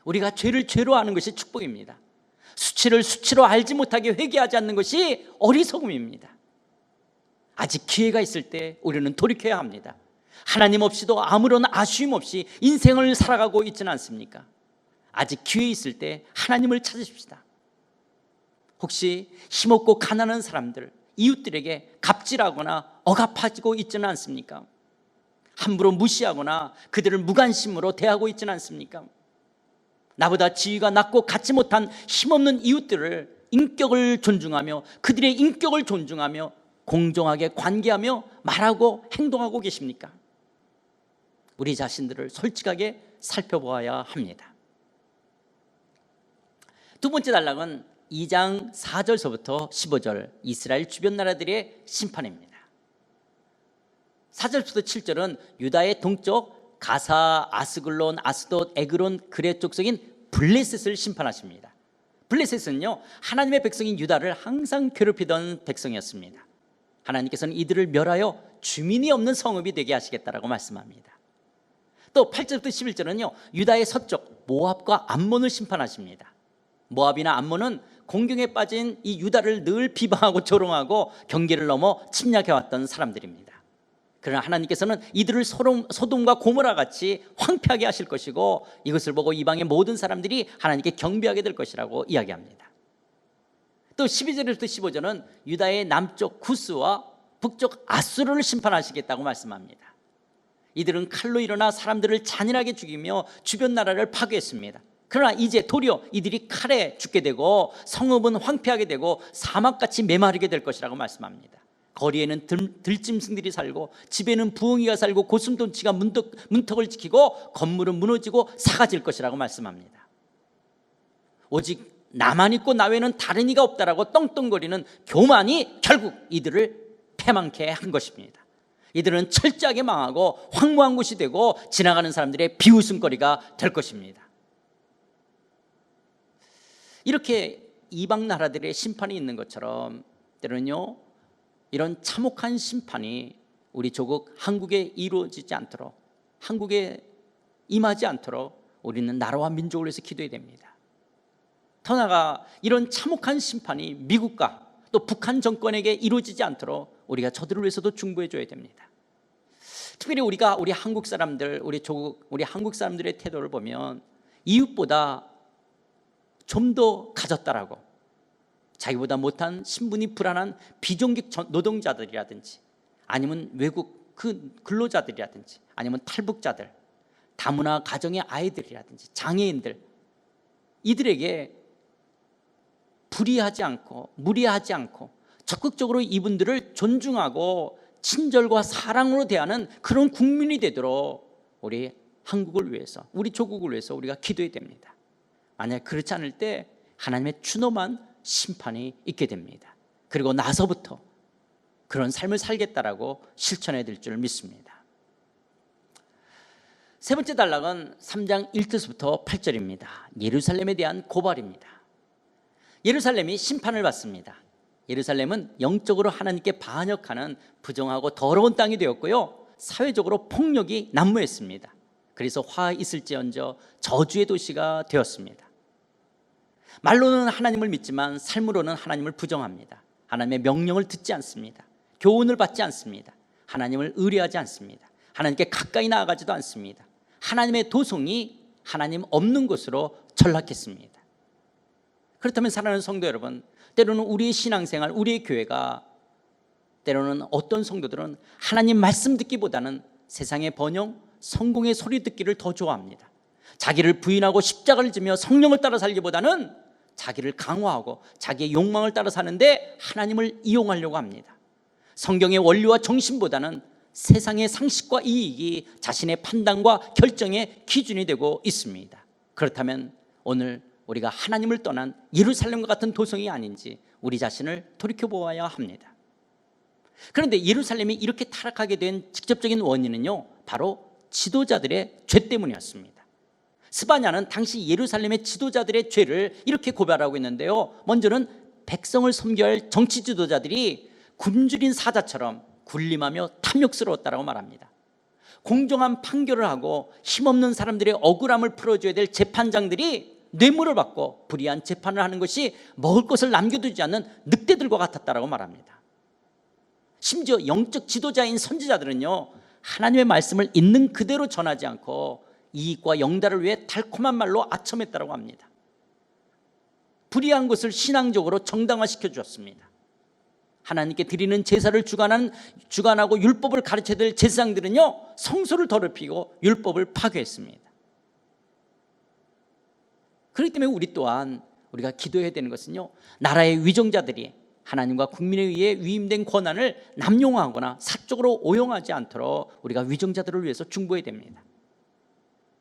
우리가 죄를 죄로 아는 것이 축복입니다. 수치를 수치로 알지 못하게 회개하지 않는 것이 어리석음입니다. 아직 기회가 있을 때 우리는 돌이켜야 합니다. 하나님 없이도 아무런 아쉬움 없이 인생을 살아가고 있지는 않습니까? 아직 기회 있을 때 하나님을 찾으십시다. 혹시 힘없고 가난한 사람들, 이웃들에게 갑질하거나 억압하고 있지는 않습니까? 함부로 무시하거나 그들을 무관심으로 대하고 있지는 않습니까? 나보다 지위가 낮고 갖지 못한 힘없는 이웃들을 인격을 존중하며 그들의 인격을 존중하며 공정하게 관계하며 말하고 행동하고 계십니까? 우리 자신들을 솔직하게 살펴보아야 합니다. 두 번째 단락은 2장 4절서부터 15절 이스라엘 주변 나라들의 심판입니다. 4절부터 7절은 유다의 동쪽 가사, 아스글론, 아스돗, 에그론, 그레 족속인 블레셋을 심판하십니다. 블레셋은요, 하나님의 백성인 유다를 항상 괴롭히던 백성이었습니다. 하나님께서는 이들을 멸하여 주민이 없는 성읍이 되게 하시겠다라고 말씀합니다. 또 8절부터 11절은요, 유다의 서쪽 모압과 암몬을 심판하십니다. 모압이나 암몬은 공경에 빠진 이 유다를 늘 비방하고 조롱하고 경계를 넘어 침략해왔던 사람들입니다. 그러나 하나님께서는 이들을 소돔과 고모라 같이 황폐하게 하실 것이고 이것을 보고 이방의 모든 사람들이 하나님께 경배하게 될 것이라고 이야기합니다. 또 12절부터 15절은 유다의 남쪽 구스와 북쪽 아수르를 심판하시겠다고 말씀합니다. 이들은 칼로 일어나 사람들을 잔인하게 죽이며 주변 나라를 파괴했습니다. 그러나 이제 도리어 이들이 칼에 죽게 되고 성읍은 황폐하게 되고 사막같이 메마르게 될 것이라고 말씀합니다. 거리에는 들짐승들이 살고 집에는 부엉이가 살고 고슴도치가 문턱을 지키고 건물은 무너지고 사가질 것이라고 말씀합니다. 오직 나만 있고 나 외에는 다른 이가 없다라고 떵떵거리는 교만이 결국 이들을 패망케 한 것입니다. 이들은 철저하게 망하고 황무한 곳이 되고 지나가는 사람들의 비웃음거리가 될 것입니다. 이렇게 이방 나라들의 심판이 있는 것처럼 때로는요, 이런 참혹한 심판이 우리 조국 한국에 이루어지지 않도록, 한국에 임하지 않도록 우리는 나라와 민족을 위해서 기도해야 됩니다. 더 나아가 이런 참혹한 심판이 미국과 또 북한 정권에게 이루어지지 않도록 우리가 저들을 위해서도 중보해 줘야 됩니다. 특별히 우리가 우리 한국 사람들, 우리 조국, 우리 한국 사람들의 태도를 보면 이웃보다 좀 더 가졌다라고, 자기보다 못한 신분이 불안한 비정규직 노동자들이라든지 아니면 외국 그 근로자들이라든지 아니면 탈북자들, 다문화 가정의 아이들이라든지 장애인들, 이들에게 불의하지 않고 무리하지 않고 적극적으로 이분들을 존중하고 친절과 사랑으로 대하는 그런 국민이 되도록 우리 한국을 위해서, 우리 조국을 위해서 우리가 기도해야 됩니다. 만약 그렇지 않을 때 하나님의 추노만 심판이 있게 됩니다. 그리고 나서부터 그런 삶을 살겠다라고 실천해야 될 줄 믿습니다. 세 번째 단락은 3장 1절부터 8절입니다. 예루살렘에 대한 고발입니다. 예루살렘이 심판을 받습니다. 예루살렘은 영적으로 하나님께 반역하는 부정하고 더러운 땅이 되었고요, 사회적으로 폭력이 난무했습니다. 그래서 화 있을지언정 저주의 도시가 되었습니다. 말로는 하나님을 믿지만 삶으로는 하나님을 부정합니다. 하나님의 명령을 듣지 않습니다. 교훈을 받지 않습니다. 하나님을 의뢰하지 않습니다. 하나님께 가까이 나아가지도 않습니다. 하나님의 도성이 하나님 없는 곳으로 전락했습니다. 그렇다면 사랑하는 성도 여러분, 때로는 우리의 신앙생활, 우리의 교회가 때로는 어떤 성도들은 하나님 말씀 듣기보다는 세상의 번영, 성공의 소리 듣기를 더 좋아합니다. 자기를 부인하고 십자가를 지며 성령을 따라 살기보다는 자기를 강화하고 자기의 욕망을 따라 사는데 하나님을 이용하려고 합니다. 성경의 원리와 정신보다는 세상의 상식과 이익이 자신의 판단과 결정의 기준이 되고 있습니다. 그렇다면 오늘 우리가 하나님을 떠난 예루살렘과 같은 도성이 아닌지 우리 자신을 돌이켜보아야 합니다. 그런데 예루살렘이 이렇게 타락하게 된 직접적인 원인은요, 바로 지도자들의 죄 때문이었습니다. 스바냐는 당시 예루살렘의 지도자들의 죄를 이렇게 고발하고 있는데요, 먼저는 백성을 섬겨야 할 정치 지도자들이 굶주린 사자처럼 군림하며 탐욕스러웠다고 말합니다. 공정한 판결을 하고 힘없는 사람들의 억울함을 풀어줘야 될 재판장들이 뇌물을 받고 불의한 재판을 하는 것이 먹을 것을 남겨두지 않는 늑대들과 같았다고 말합니다. 심지어 영적 지도자인 선지자들은요, 하나님의 말씀을 있는 그대로 전하지 않고 이익과 영달을 위해 달콤한 말로 아첨했다고 합니다. 불의한 것을 신앙적으로 정당화시켜 주었습니다. 하나님께 드리는 제사를 주관하고 율법을 가르쳐야 될 제사장들은요, 성소를 더럽히고 율법을 파괴했습니다. 그렇기 때문에 우리 또한 우리가 기도해야 되는 것은요, 나라의 위정자들이 하나님과 국민에 의해 위임된 권한을 남용하거나 사적으로 오용하지 않도록 우리가 위정자들을 위해서 중보해야 됩니다.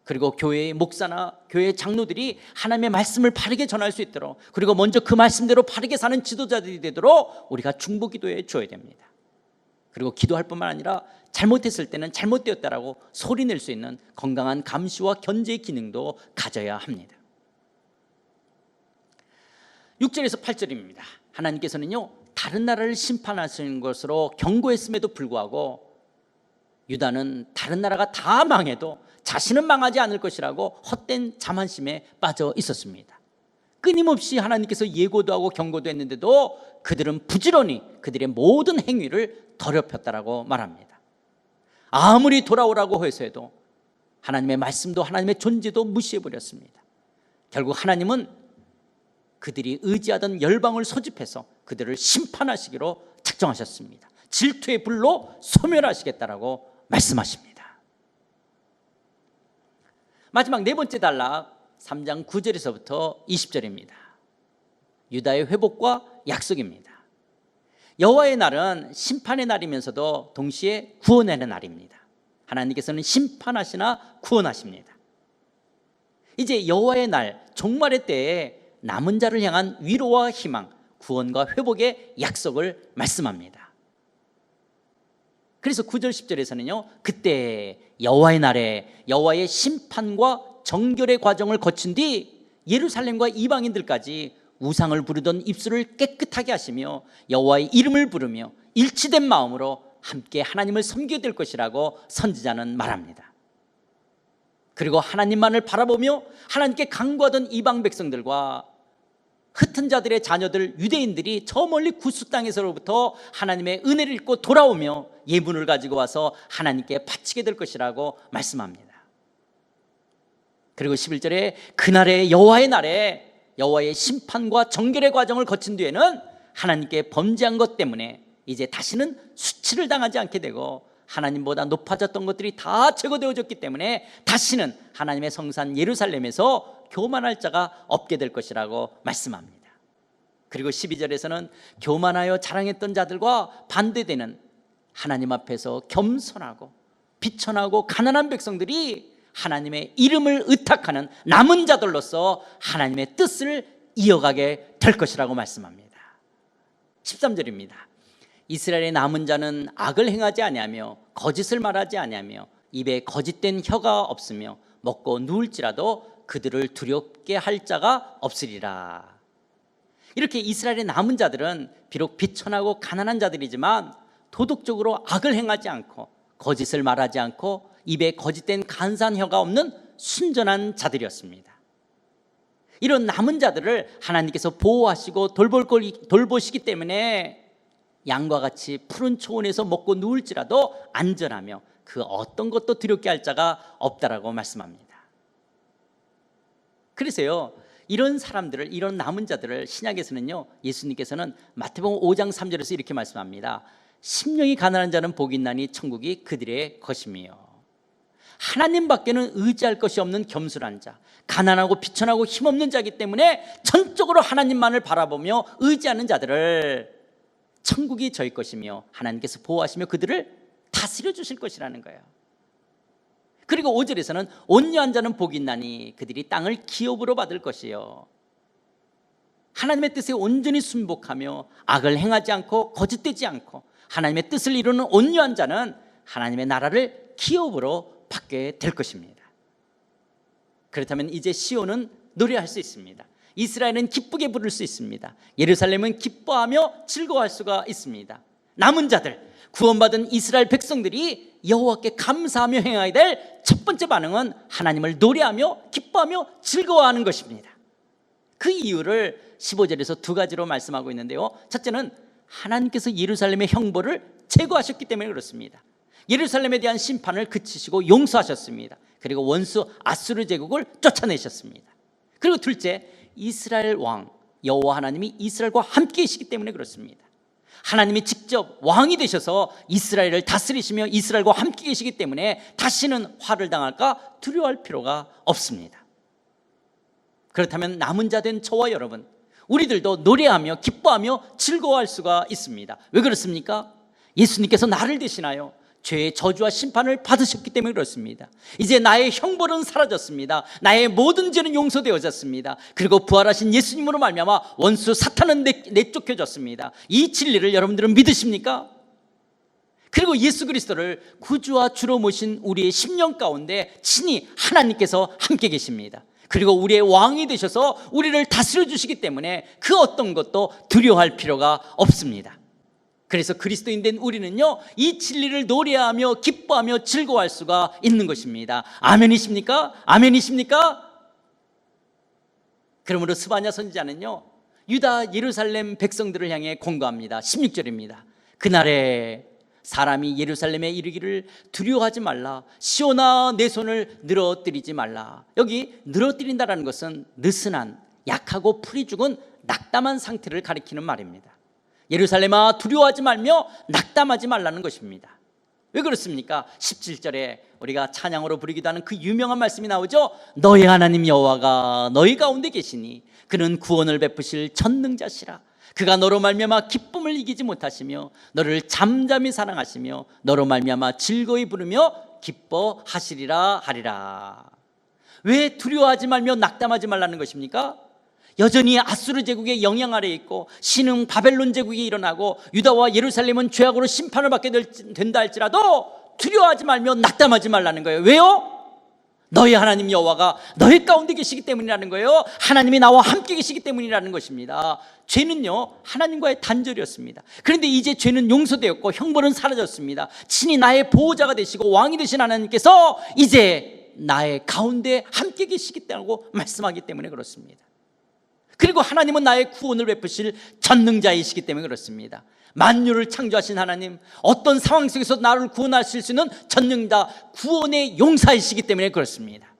그리고 교회의 목사나 교회의 장로들이 하나님의 말씀을 바르게 전할 수 있도록, 그리고 먼저 그 말씀대로 바르게 사는 지도자들이 되도록 우리가 중보 기도해 줘야 됩니다. 그리고 기도할 뿐만 아니라 잘못했을 때는 잘못되었다라고 소리낼 수 있는 건강한 감시와 견제의 기능도 가져야 합니다. 6절에서 8절입니다. 하나님께서는요, 다른 나라를 심판하시는 것으로 경고했음에도 불구하고 유다는 다른 나라가 다 망해도 자신은 망하지 않을 것이라고 헛된 자만심에 빠져 있었습니다. 끊임없이 하나님께서 예고도 하고 경고도 했는데도 그들은 부지런히 그들의 모든 행위를 더럽혔다라고 말합니다. 아무리 돌아오라고 해서해도 하나님의 말씀도 하나님의 존재도 무시해버렸습니다. 결국 하나님은 그들이 의지하던 열방을 소집해서 그들을 심판하시기로 작정하셨습니다. 질투의 불로 소멸하시겠다라고 말씀하십니다. 마지막 네 번째 단락 3장 9절에서부터 20절입니다. 유다의 회복과 약속입니다. 여호와의 날은 심판의 날이면서도 동시에 구원의 날입니다. 하나님께서는 심판하시나 구원하십니다. 이제 여호와의 날, 종말의 때에 남은 자를 향한 위로와 희망, 구원과 회복의 약속을 말씀합니다. 그래서 9절 10절에서는요, 그때 여호와의 날에 여호와의 심판과 정결의 과정을 거친 뒤 예루살렘과 이방인들까지 우상을 부르던 입술을 깨끗하게 하시며 여호와의 이름을 부르며 일치된 마음으로 함께 하나님을 섬기게 될 것이라고 선지자는 말합니다. 그리고 하나님만을 바라보며 하나님께 간구하던 이방 백성들과 흩은 자들의 자녀들 유대인들이 저 멀리 구스 땅에서로부터 하나님의 은혜를 입고 돌아오며 예물을 가지고 와서 하나님께 바치게 될 것이라고 말씀합니다. 그리고 11절에 그날의 여호와의 날에 여호와의 심판과 정결의 과정을 거친 뒤에는 하나님께 범죄한 것 때문에 이제 다시는 수치를 당하지 않게 되고 하나님보다 높아졌던 것들이 다 제거되어졌기 때문에 다시는 하나님의 성산 예루살렘에서 교만할 자가 없게 될 것이라고 말씀합니다. 그리고 12절에서는 교만하여 자랑했던 자들과 반대되는 하나님 앞에서 겸손하고 비천하고 가난한 백성들이 하나님의 이름을 의탁하는 남은 자들로서 하나님의 뜻을 이어가게 될 것이라고 말씀합니다. 13절입니다. 이스라엘의 남은 자는 악을 행하지 아니하며 거짓을 말하지 아니하며 입에 거짓된 혀가 없으며 먹고 누울지라도 그들을 두렵게 할 자가 없으리라. 이렇게 이스라엘의 남은 자들은 비록 비천하고 가난한 자들이지만 도덕적으로 악을 행하지 않고 거짓을 말하지 않고 입에 거짓된 간사한 혀가 없는 순전한 자들이었습니다. 이런 남은 자들을 하나님께서 보호하시고 돌보시기 때문에 양과 같이 푸른 초원에서 먹고 누울지라도 안전하며 그 어떤 것도 두렵게 할 자가 없다라고 말씀합니다. 그래서요, 이런 사람들을, 이런 남은 자들을 신약에서는요, 예수님께서는 마태복음 5장 3절에서 이렇게 말씀합니다. 심령이 가난한 자는 복이 있나니 천국이 그들의 것이며, 하나님밖에는 의지할 것이 없는 겸손한 자, 가난하고 비천하고 힘없는 자이기 때문에 전적으로 하나님만을 바라보며 의지하는 자들을 천국이 저희 것이며 하나님께서 보호하시며 그들을 다스려 주실 것이라는 거예요. 그리고 5절에서는 온유한 자는 복이 있나니 그들이 땅을 기업으로 받을 것이요. 하나님의 뜻에 온전히 순복하며 악을 행하지 않고 거짓되지 않고 하나님의 뜻을 이루는 온유한 자는 하나님의 나라를 기업으로 받게 될 것입니다. 그렇다면 이제 시온은 노래할 수 있습니다. 이스라엘은 기쁘게 부를 수 있습니다. 예루살렘은 기뻐하며 즐거워할 수가 있습니다. 남은 자들, 구원받은 이스라엘 백성들이 여호와께 감사하며 행하게 될 첫 번째 반응은 하나님을 노래하며 기뻐하며 즐거워하는 것입니다. 그 이유를 15절에서 두 가지로 말씀하고 있는데요. 첫째는 하나님께서 예루살렘의 형벌을 제거하셨기 때문에 그렇습니다. 예루살렘에 대한 심판을 그치시고 용서하셨습니다. 그리고 원수 아수르 제국을 쫓아내셨습니다. 그리고 둘째, 이스라엘 왕 여호와 하나님이 이스라엘과 함께 계시기 때문에 그렇습니다. 하나님이 직접 왕이 되셔서 이스라엘을 다스리시며 이스라엘과 함께 계시기 때문에 다시는 화를 당할까 두려워할 필요가 없습니다. 그렇다면 남은 자 된 저와 여러분, 우리들도 노래하며 기뻐하며 즐거워할 수가 있습니다. 왜 그렇습니까? 예수님께서 나를 대신하여 죄의 저주와 심판을 받으셨기 때문에 그렇습니다. 이제 나의 형벌은 사라졌습니다. 나의 모든 죄는 용서되어졌습니다. 그리고 부활하신 예수님으로 말미암아 원수 사탄은 내쫓겨졌습니다. 이 진리를 여러분들은 믿으십니까? 그리고 예수 그리스도를 구주와 주로 모신 우리의 심령 가운데 친히 하나님께서 함께 계십니다. 그리고 우리의 왕이 되셔서 우리를 다스려 주시기 때문에 그 어떤 것도 두려워할 필요가 없습니다. 그래서 그리스도인 된 우리는요, 이 진리를 노래하며 기뻐하며 즐거워할 수가 있는 것입니다. 아멘이십니까? 아멘이십니까? 그러므로 스바냐 선지자는요, 유다 예루살렘 백성들을 향해 권고합니다. 16절입니다. 그날에 사람이 예루살렘에 이르기를 두려워하지 말라, 시온아 내 손을 늘어뜨리지 말라. 여기 늘어뜨린다라는 것은 느슨한, 약하고 풀이 죽은 낙담한 상태를 가리키는 말입니다. 예루살렘아 두려워하지 말며 낙담하지 말라는 것입니다. 왜 그렇습니까? 17절에 우리가 찬양으로 부르기도 하는 그 유명한 말씀이 나오죠. 너희 하나님 여호와가 너희 가운데 계시니 그는 구원을 베푸실 전능자시라. 그가 너로 말미암아 기쁨을 이기지 못하시며 너를 잠잠히 사랑하시며 너로 말미암아 즐거이 부르며 기뻐하시리라 하리라. 왜 두려워하지 말며 낙담하지 말라는 것입니까? 여전히 아수르 제국의 영향 아래에 있고 신흥 바벨론 제국이 일어나고 유다와 예루살렘은 죄악으로 심판을 받게 된다 할지라도 두려워하지 말며 낙담하지 말라는 거예요. 왜요? 너희 하나님 여호와가 너희 가운데 계시기 때문이라는 거예요. 하나님이 나와 함께 계시기 때문이라는 것입니다. 죄는요, 하나님과의 단절이었습니다. 그런데 이제 죄는 용서되었고 형벌은 사라졌습니다. 친히 나의 보호자가 되시고 왕이 되신 하나님께서 이제 나의 가운데 함께 계시기 때문에 말씀하기 때문에 그렇습니다. 그리고 하나님은 나의 구원을 베푸실 전능자이시기 때문에 그렇습니다. 만유를 창조하신 하나님, 어떤 상황 속에서 나를 구원하실 수 있는 전능자, 구원의 용사이시기 때문에 그렇습니다.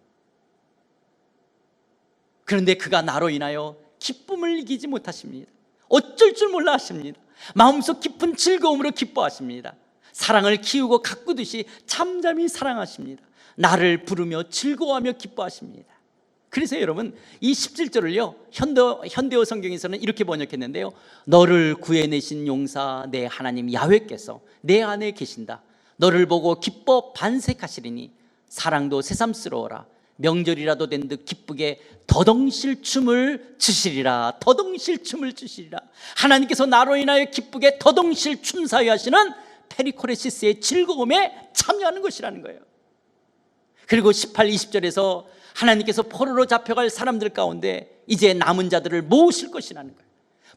그런데 그가 나로 인하여 기쁨을 이기지 못하십니다. 어쩔 줄 몰라 하십니다. 마음속 깊은 즐거움으로 기뻐하십니다. 사랑을 키우고 가꾸듯이 잠잠히 사랑하십니다. 나를 부르며 즐거워하며 기뻐하십니다. 그래서 여러분, 이 17절을요 현대어 성경에서는 이렇게 번역했는데요, 너를 구해내신 용사 내 하나님 야훼께서 내 안에 계신다. 너를 보고 기뻐 반색하시리니 사랑도 새삼스러워라. 명절이라도 된 듯 기쁘게 더덩실 춤을 추시리라. 더덩실 춤을 추시리라. 하나님께서 나로 인하여 기쁘게 더덩실 춤 사유하시는 페리코레시스의 즐거움에 참여하는 것이라는 거예요. 그리고 18, 20절에서 하나님께서 포로로 잡혀갈 사람들 가운데 이제 남은 자들을 모으실 것이라는 거예요.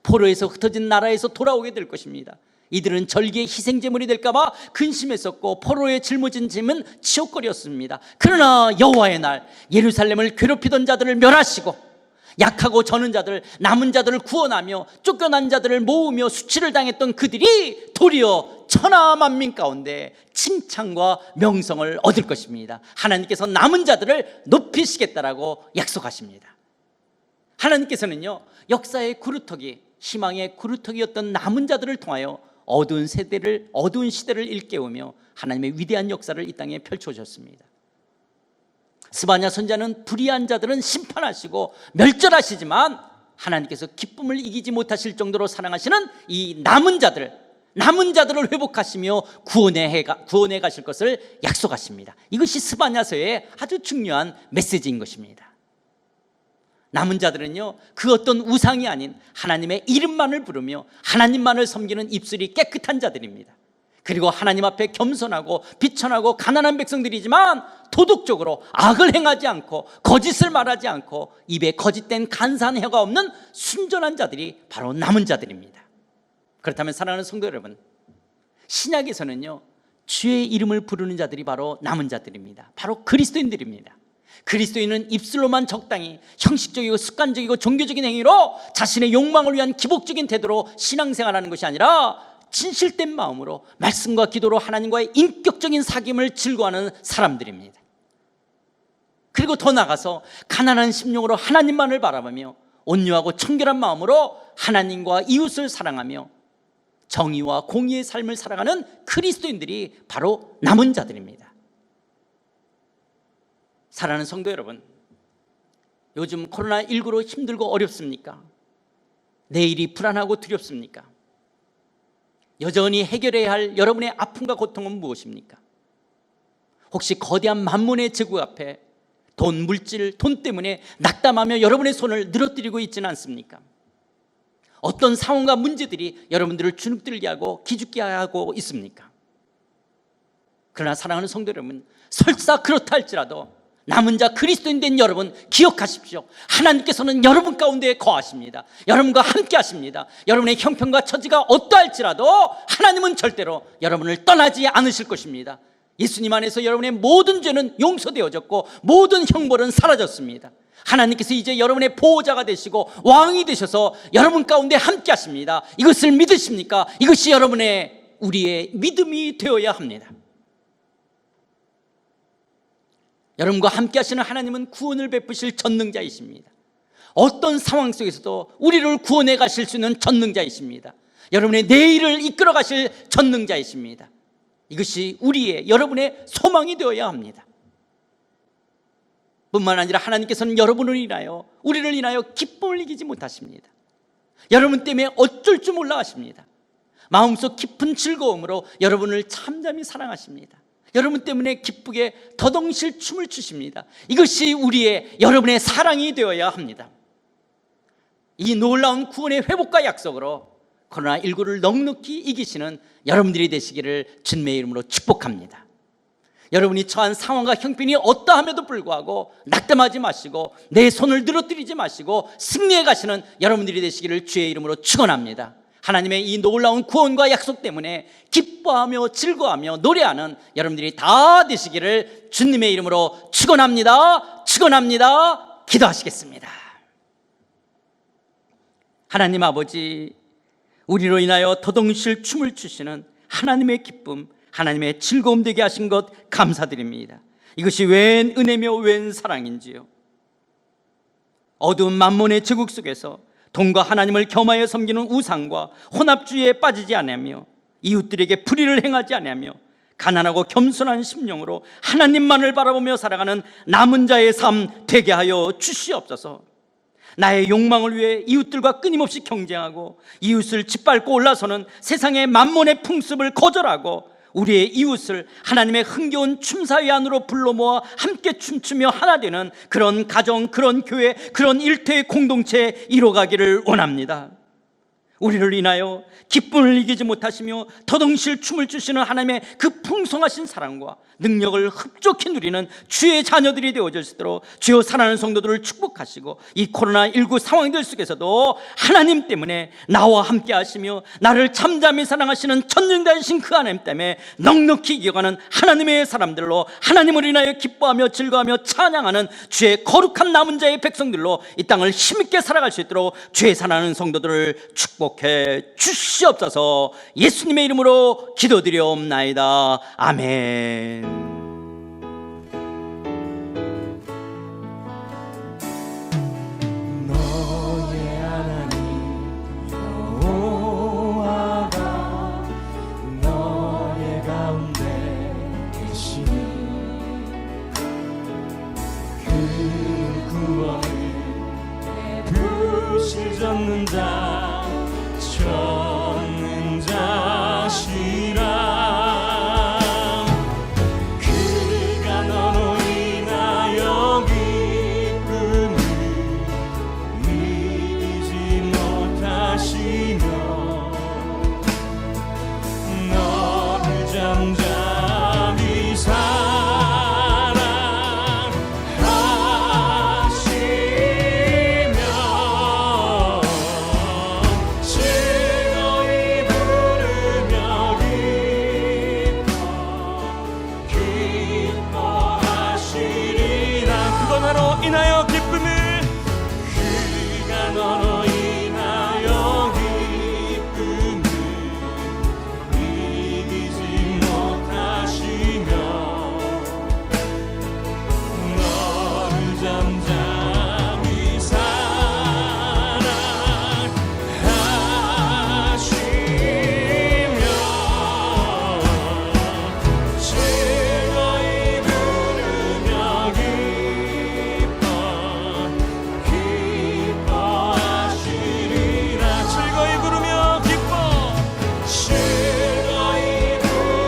포로에서 흩어진 나라에서 돌아오게 될 것입니다. 이들은 절기의 희생제물이 될까 봐 근심했었고 포로에 짊어진 짐은 치욕거리였습니다. 그러나 여호와의 날 예루살렘을 괴롭히던 자들을 멸하시고 약하고 저는 자들, 남은 자들을 구원하며 쫓겨난 자들을 모으며 수치를 당했던 그들이 도리어 천하 만민 가운데 칭찬과 명성을 얻을 것입니다. 하나님께서 남은 자들을 높이시겠다라고 약속하십니다. 하나님께서는요, 역사의 구루터기, 희망의 구루터기였던 남은 자들을 통하여 어두운 시대를 일깨우며 하나님의 위대한 역사를 이 땅에 펼쳐오셨습니다. 스바냐 선지자는 불의한 자들은 심판하시고 멸절하시지만 하나님께서 기쁨을 이기지 못하실 정도로 사랑하시는 이 남은 자들, 남은 자들을 회복하시며 구원해 가실 것을 약속하십니다. 이것이 스바냐서의 아주 중요한 메시지인 것입니다. 남은 자들은요, 그 어떤 우상이 아닌 하나님의 이름만을 부르며 하나님만을 섬기는 입술이 깨끗한 자들입니다. 그리고 하나님 앞에 겸손하고 비천하고 가난한 백성들이지만 도덕적으로 악을 행하지 않고 거짓을 말하지 않고 입에 거짓된 간사한 혀가 없는 순전한 자들이 바로 남은 자들입니다. 그렇다면 사랑하는 성도 여러분, 신약에서는요, 주의 이름을 부르는 자들이 바로 남은 자들입니다. 바로 그리스도인들입니다. 그리스도인은 입술로만 적당히 형식적이고 습관적이고 종교적인 행위로 자신의 욕망을 위한 기복적인 태도로 신앙생활하는 것이 아니라 진실된 마음으로 말씀과 기도로 하나님과의 인격적인 사귐을 즐거워하는 사람들입니다. 그리고 더 나아가서 가난한 심령으로 하나님만을 바라보며 온유하고 청결한 마음으로 하나님과 이웃을 사랑하며 정의와 공의의 삶을 살아가는 그리스도인들이 바로 남은 자들입니다. 사랑하는 성도 여러분, 요즘 코로나19로 힘들고 어렵습니까? 내일이 불안하고 두렵습니까? 여전히 해결해야 할 여러분의 아픔과 고통은 무엇입니까? 혹시 거대한 만문의 제국 앞에 돈, 물질, 돈 때문에 낙담하며 여러분의 손을 늘어뜨리고 있지는 않습니까? 어떤 상황과 문제들이 여러분들을 주눅들게 하고 기죽게 하고 있습니까? 그러나 사랑하는 성도 여러분, 설사 그렇다 할지라도 남은 자 그리스도인 된 여러분 기억하십시오. 하나님께서는 여러분 가운데 거하십니다. 여러분과 함께 하십니다. 여러분의 형편과 처지가 어떠할지라도 하나님은 절대로 여러분을 떠나지 않으실 것입니다. 예수님 안에서 여러분의 모든 죄는 용서되어졌고 모든 형벌은 사라졌습니다. 하나님께서 이제 여러분의 보호자가 되시고 왕이 되셔서 여러분 가운데 함께 하십니다. 이것을 믿으십니까? 이것이 우리의 믿음이 되어야 합니다. 여러분과 함께 하시는 하나님은 구원을 베푸실 전능자이십니다. 어떤 상황 속에서도 우리를 구원해 가실 수 있는 전능자이십니다. 여러분의 내일을 이끌어 가실 전능자이십니다. 이것이 여러분의 소망이 되어야 합니다. 뿐만 아니라 하나님께서는 여러분을 인하여, 우리를 인하여 기쁨을 이기지 못하십니다. 여러분 때문에 어쩔 줄 몰라 하십니다. 마음속 깊은 즐거움으로 여러분을 참잠히 사랑하십니다. 여러분 때문에 기쁘게 더덩실 춤을 추십니다. 이것이 여러분의 사랑이 되어야 합니다. 이 놀라운 구원의 회복과 약속으로 코로나19를 넉넉히 이기시는 여러분들이 되시기를 주님의 이름으로 축복합니다. 여러분이 처한 상황과 형편이 어떠함에도 불구하고 낙담하지 마시고 내 손을 늘어뜨리지 마시고 승리해 가시는 여러분들이 되시기를 주의 이름으로 축원합니다. 하나님의 이 놀라운 구원과 약속 때문에 기뻐하며 즐거워하며 노래하는 여러분들이 다 되시기를 주님의 이름으로 축원합니다. 축원합니다. 기도하시겠습니다. 하나님 아버지, 우리로 인하여 더덩실 춤을 추시는 하나님의 기쁨, 하나님의 즐거움 되게 하신 것 감사드립니다. 이것이 웬 은혜며 웬 사랑인지요. 어두운 만몬의 제국 속에서 돈과 하나님을 겸하여 섬기는 우상과 혼합주의에 빠지지 않으며 이웃들에게 불의를 행하지 않으며 가난하고 겸손한 심령으로 하나님만을 바라보며 살아가는 남은 자의 삶 되게 하여 주시옵소서. 나의 욕망을 위해 이웃들과 끊임없이 경쟁하고 이웃을 짓밟고 올라서는 세상의 만몬의 풍습을 거절하고 우리의 이웃을 하나님의 흥겨운 춤사위 안으로 불러 모아 함께 춤추며 하나 되는 그런 가정, 그런 교회, 그런 일터의 공동체에 이뤄가기를 원합니다. 우리를 인하여 기쁨을 이기지 못하시며 더덩실 춤을 추시는 하나님의 그 풍성하신 사랑과 능력을 흡족히 누리는 주의 자녀들이 되어질수록 주여 사랑하는 성도들을 축복하시고 이 코로나19 상황들 속에서도 하나님 때문에 나와 함께 하시며 나를 잠잠히 사랑하시는 전능자이신 그 하나님 때문에 넉넉히 이겨가는 하나님의 사람들로 하나님을 인하여 기뻐하며 즐거워하며 찬양하는 주의 거룩한 남은 자의 백성들로 이 땅을 힘있게 살아갈 수 있도록 주의 사랑하는 성도들을 축복해 주시옵소서. 예수님의 이름으로 기도드리옵나이다. 아멘. 너의 하나님 여호와가 너의 가운데 계시니 그 구원을 베푸실 전능자 잠잠히 사랑하시며 즐거이 부르며 기뻐하시리라. 즐거이 부르며 즐거이 부르며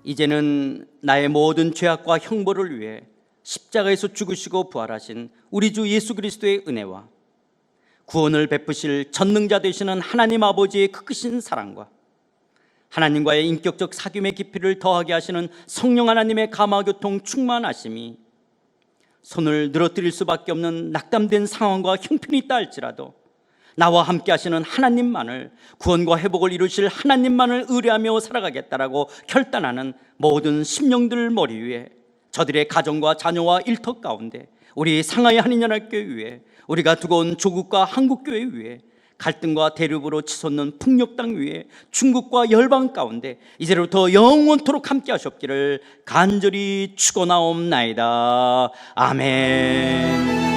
이제는 나의 모든 죄악과 형벌을 위해 십자가에서 죽으시고 부활하신 우리 주 예수 그리스도의 은혜와 구원을 베푸실 전능자 되시는 하나님 아버지의 크신 사랑과 하나님과의 인격적 사귐의 깊이를 더하게 하시는 성령 하나님의 감화교통 충만하심이 손을 늘어뜨릴 수밖에 없는 낙담된 상황과 형편이 있다 할지라도 나와 함께 하시는 하나님만을, 구원과 회복을 이루실 하나님만을 의뢰하며 살아가겠다라고 결단하는 모든 심령들 머리 위에, 저들의 가정과 자녀와 일터 가운데, 우리 상하이 한인연합교회 위에, 우리가 두고 온 조국과 한국교회 위에, 갈등과 대립으로 치솟는 풍력 땅 위에, 중국과 열방 가운데 이제로부터 영원토록 함께 하셨기를 간절히 축원하옵나이다. 아멘.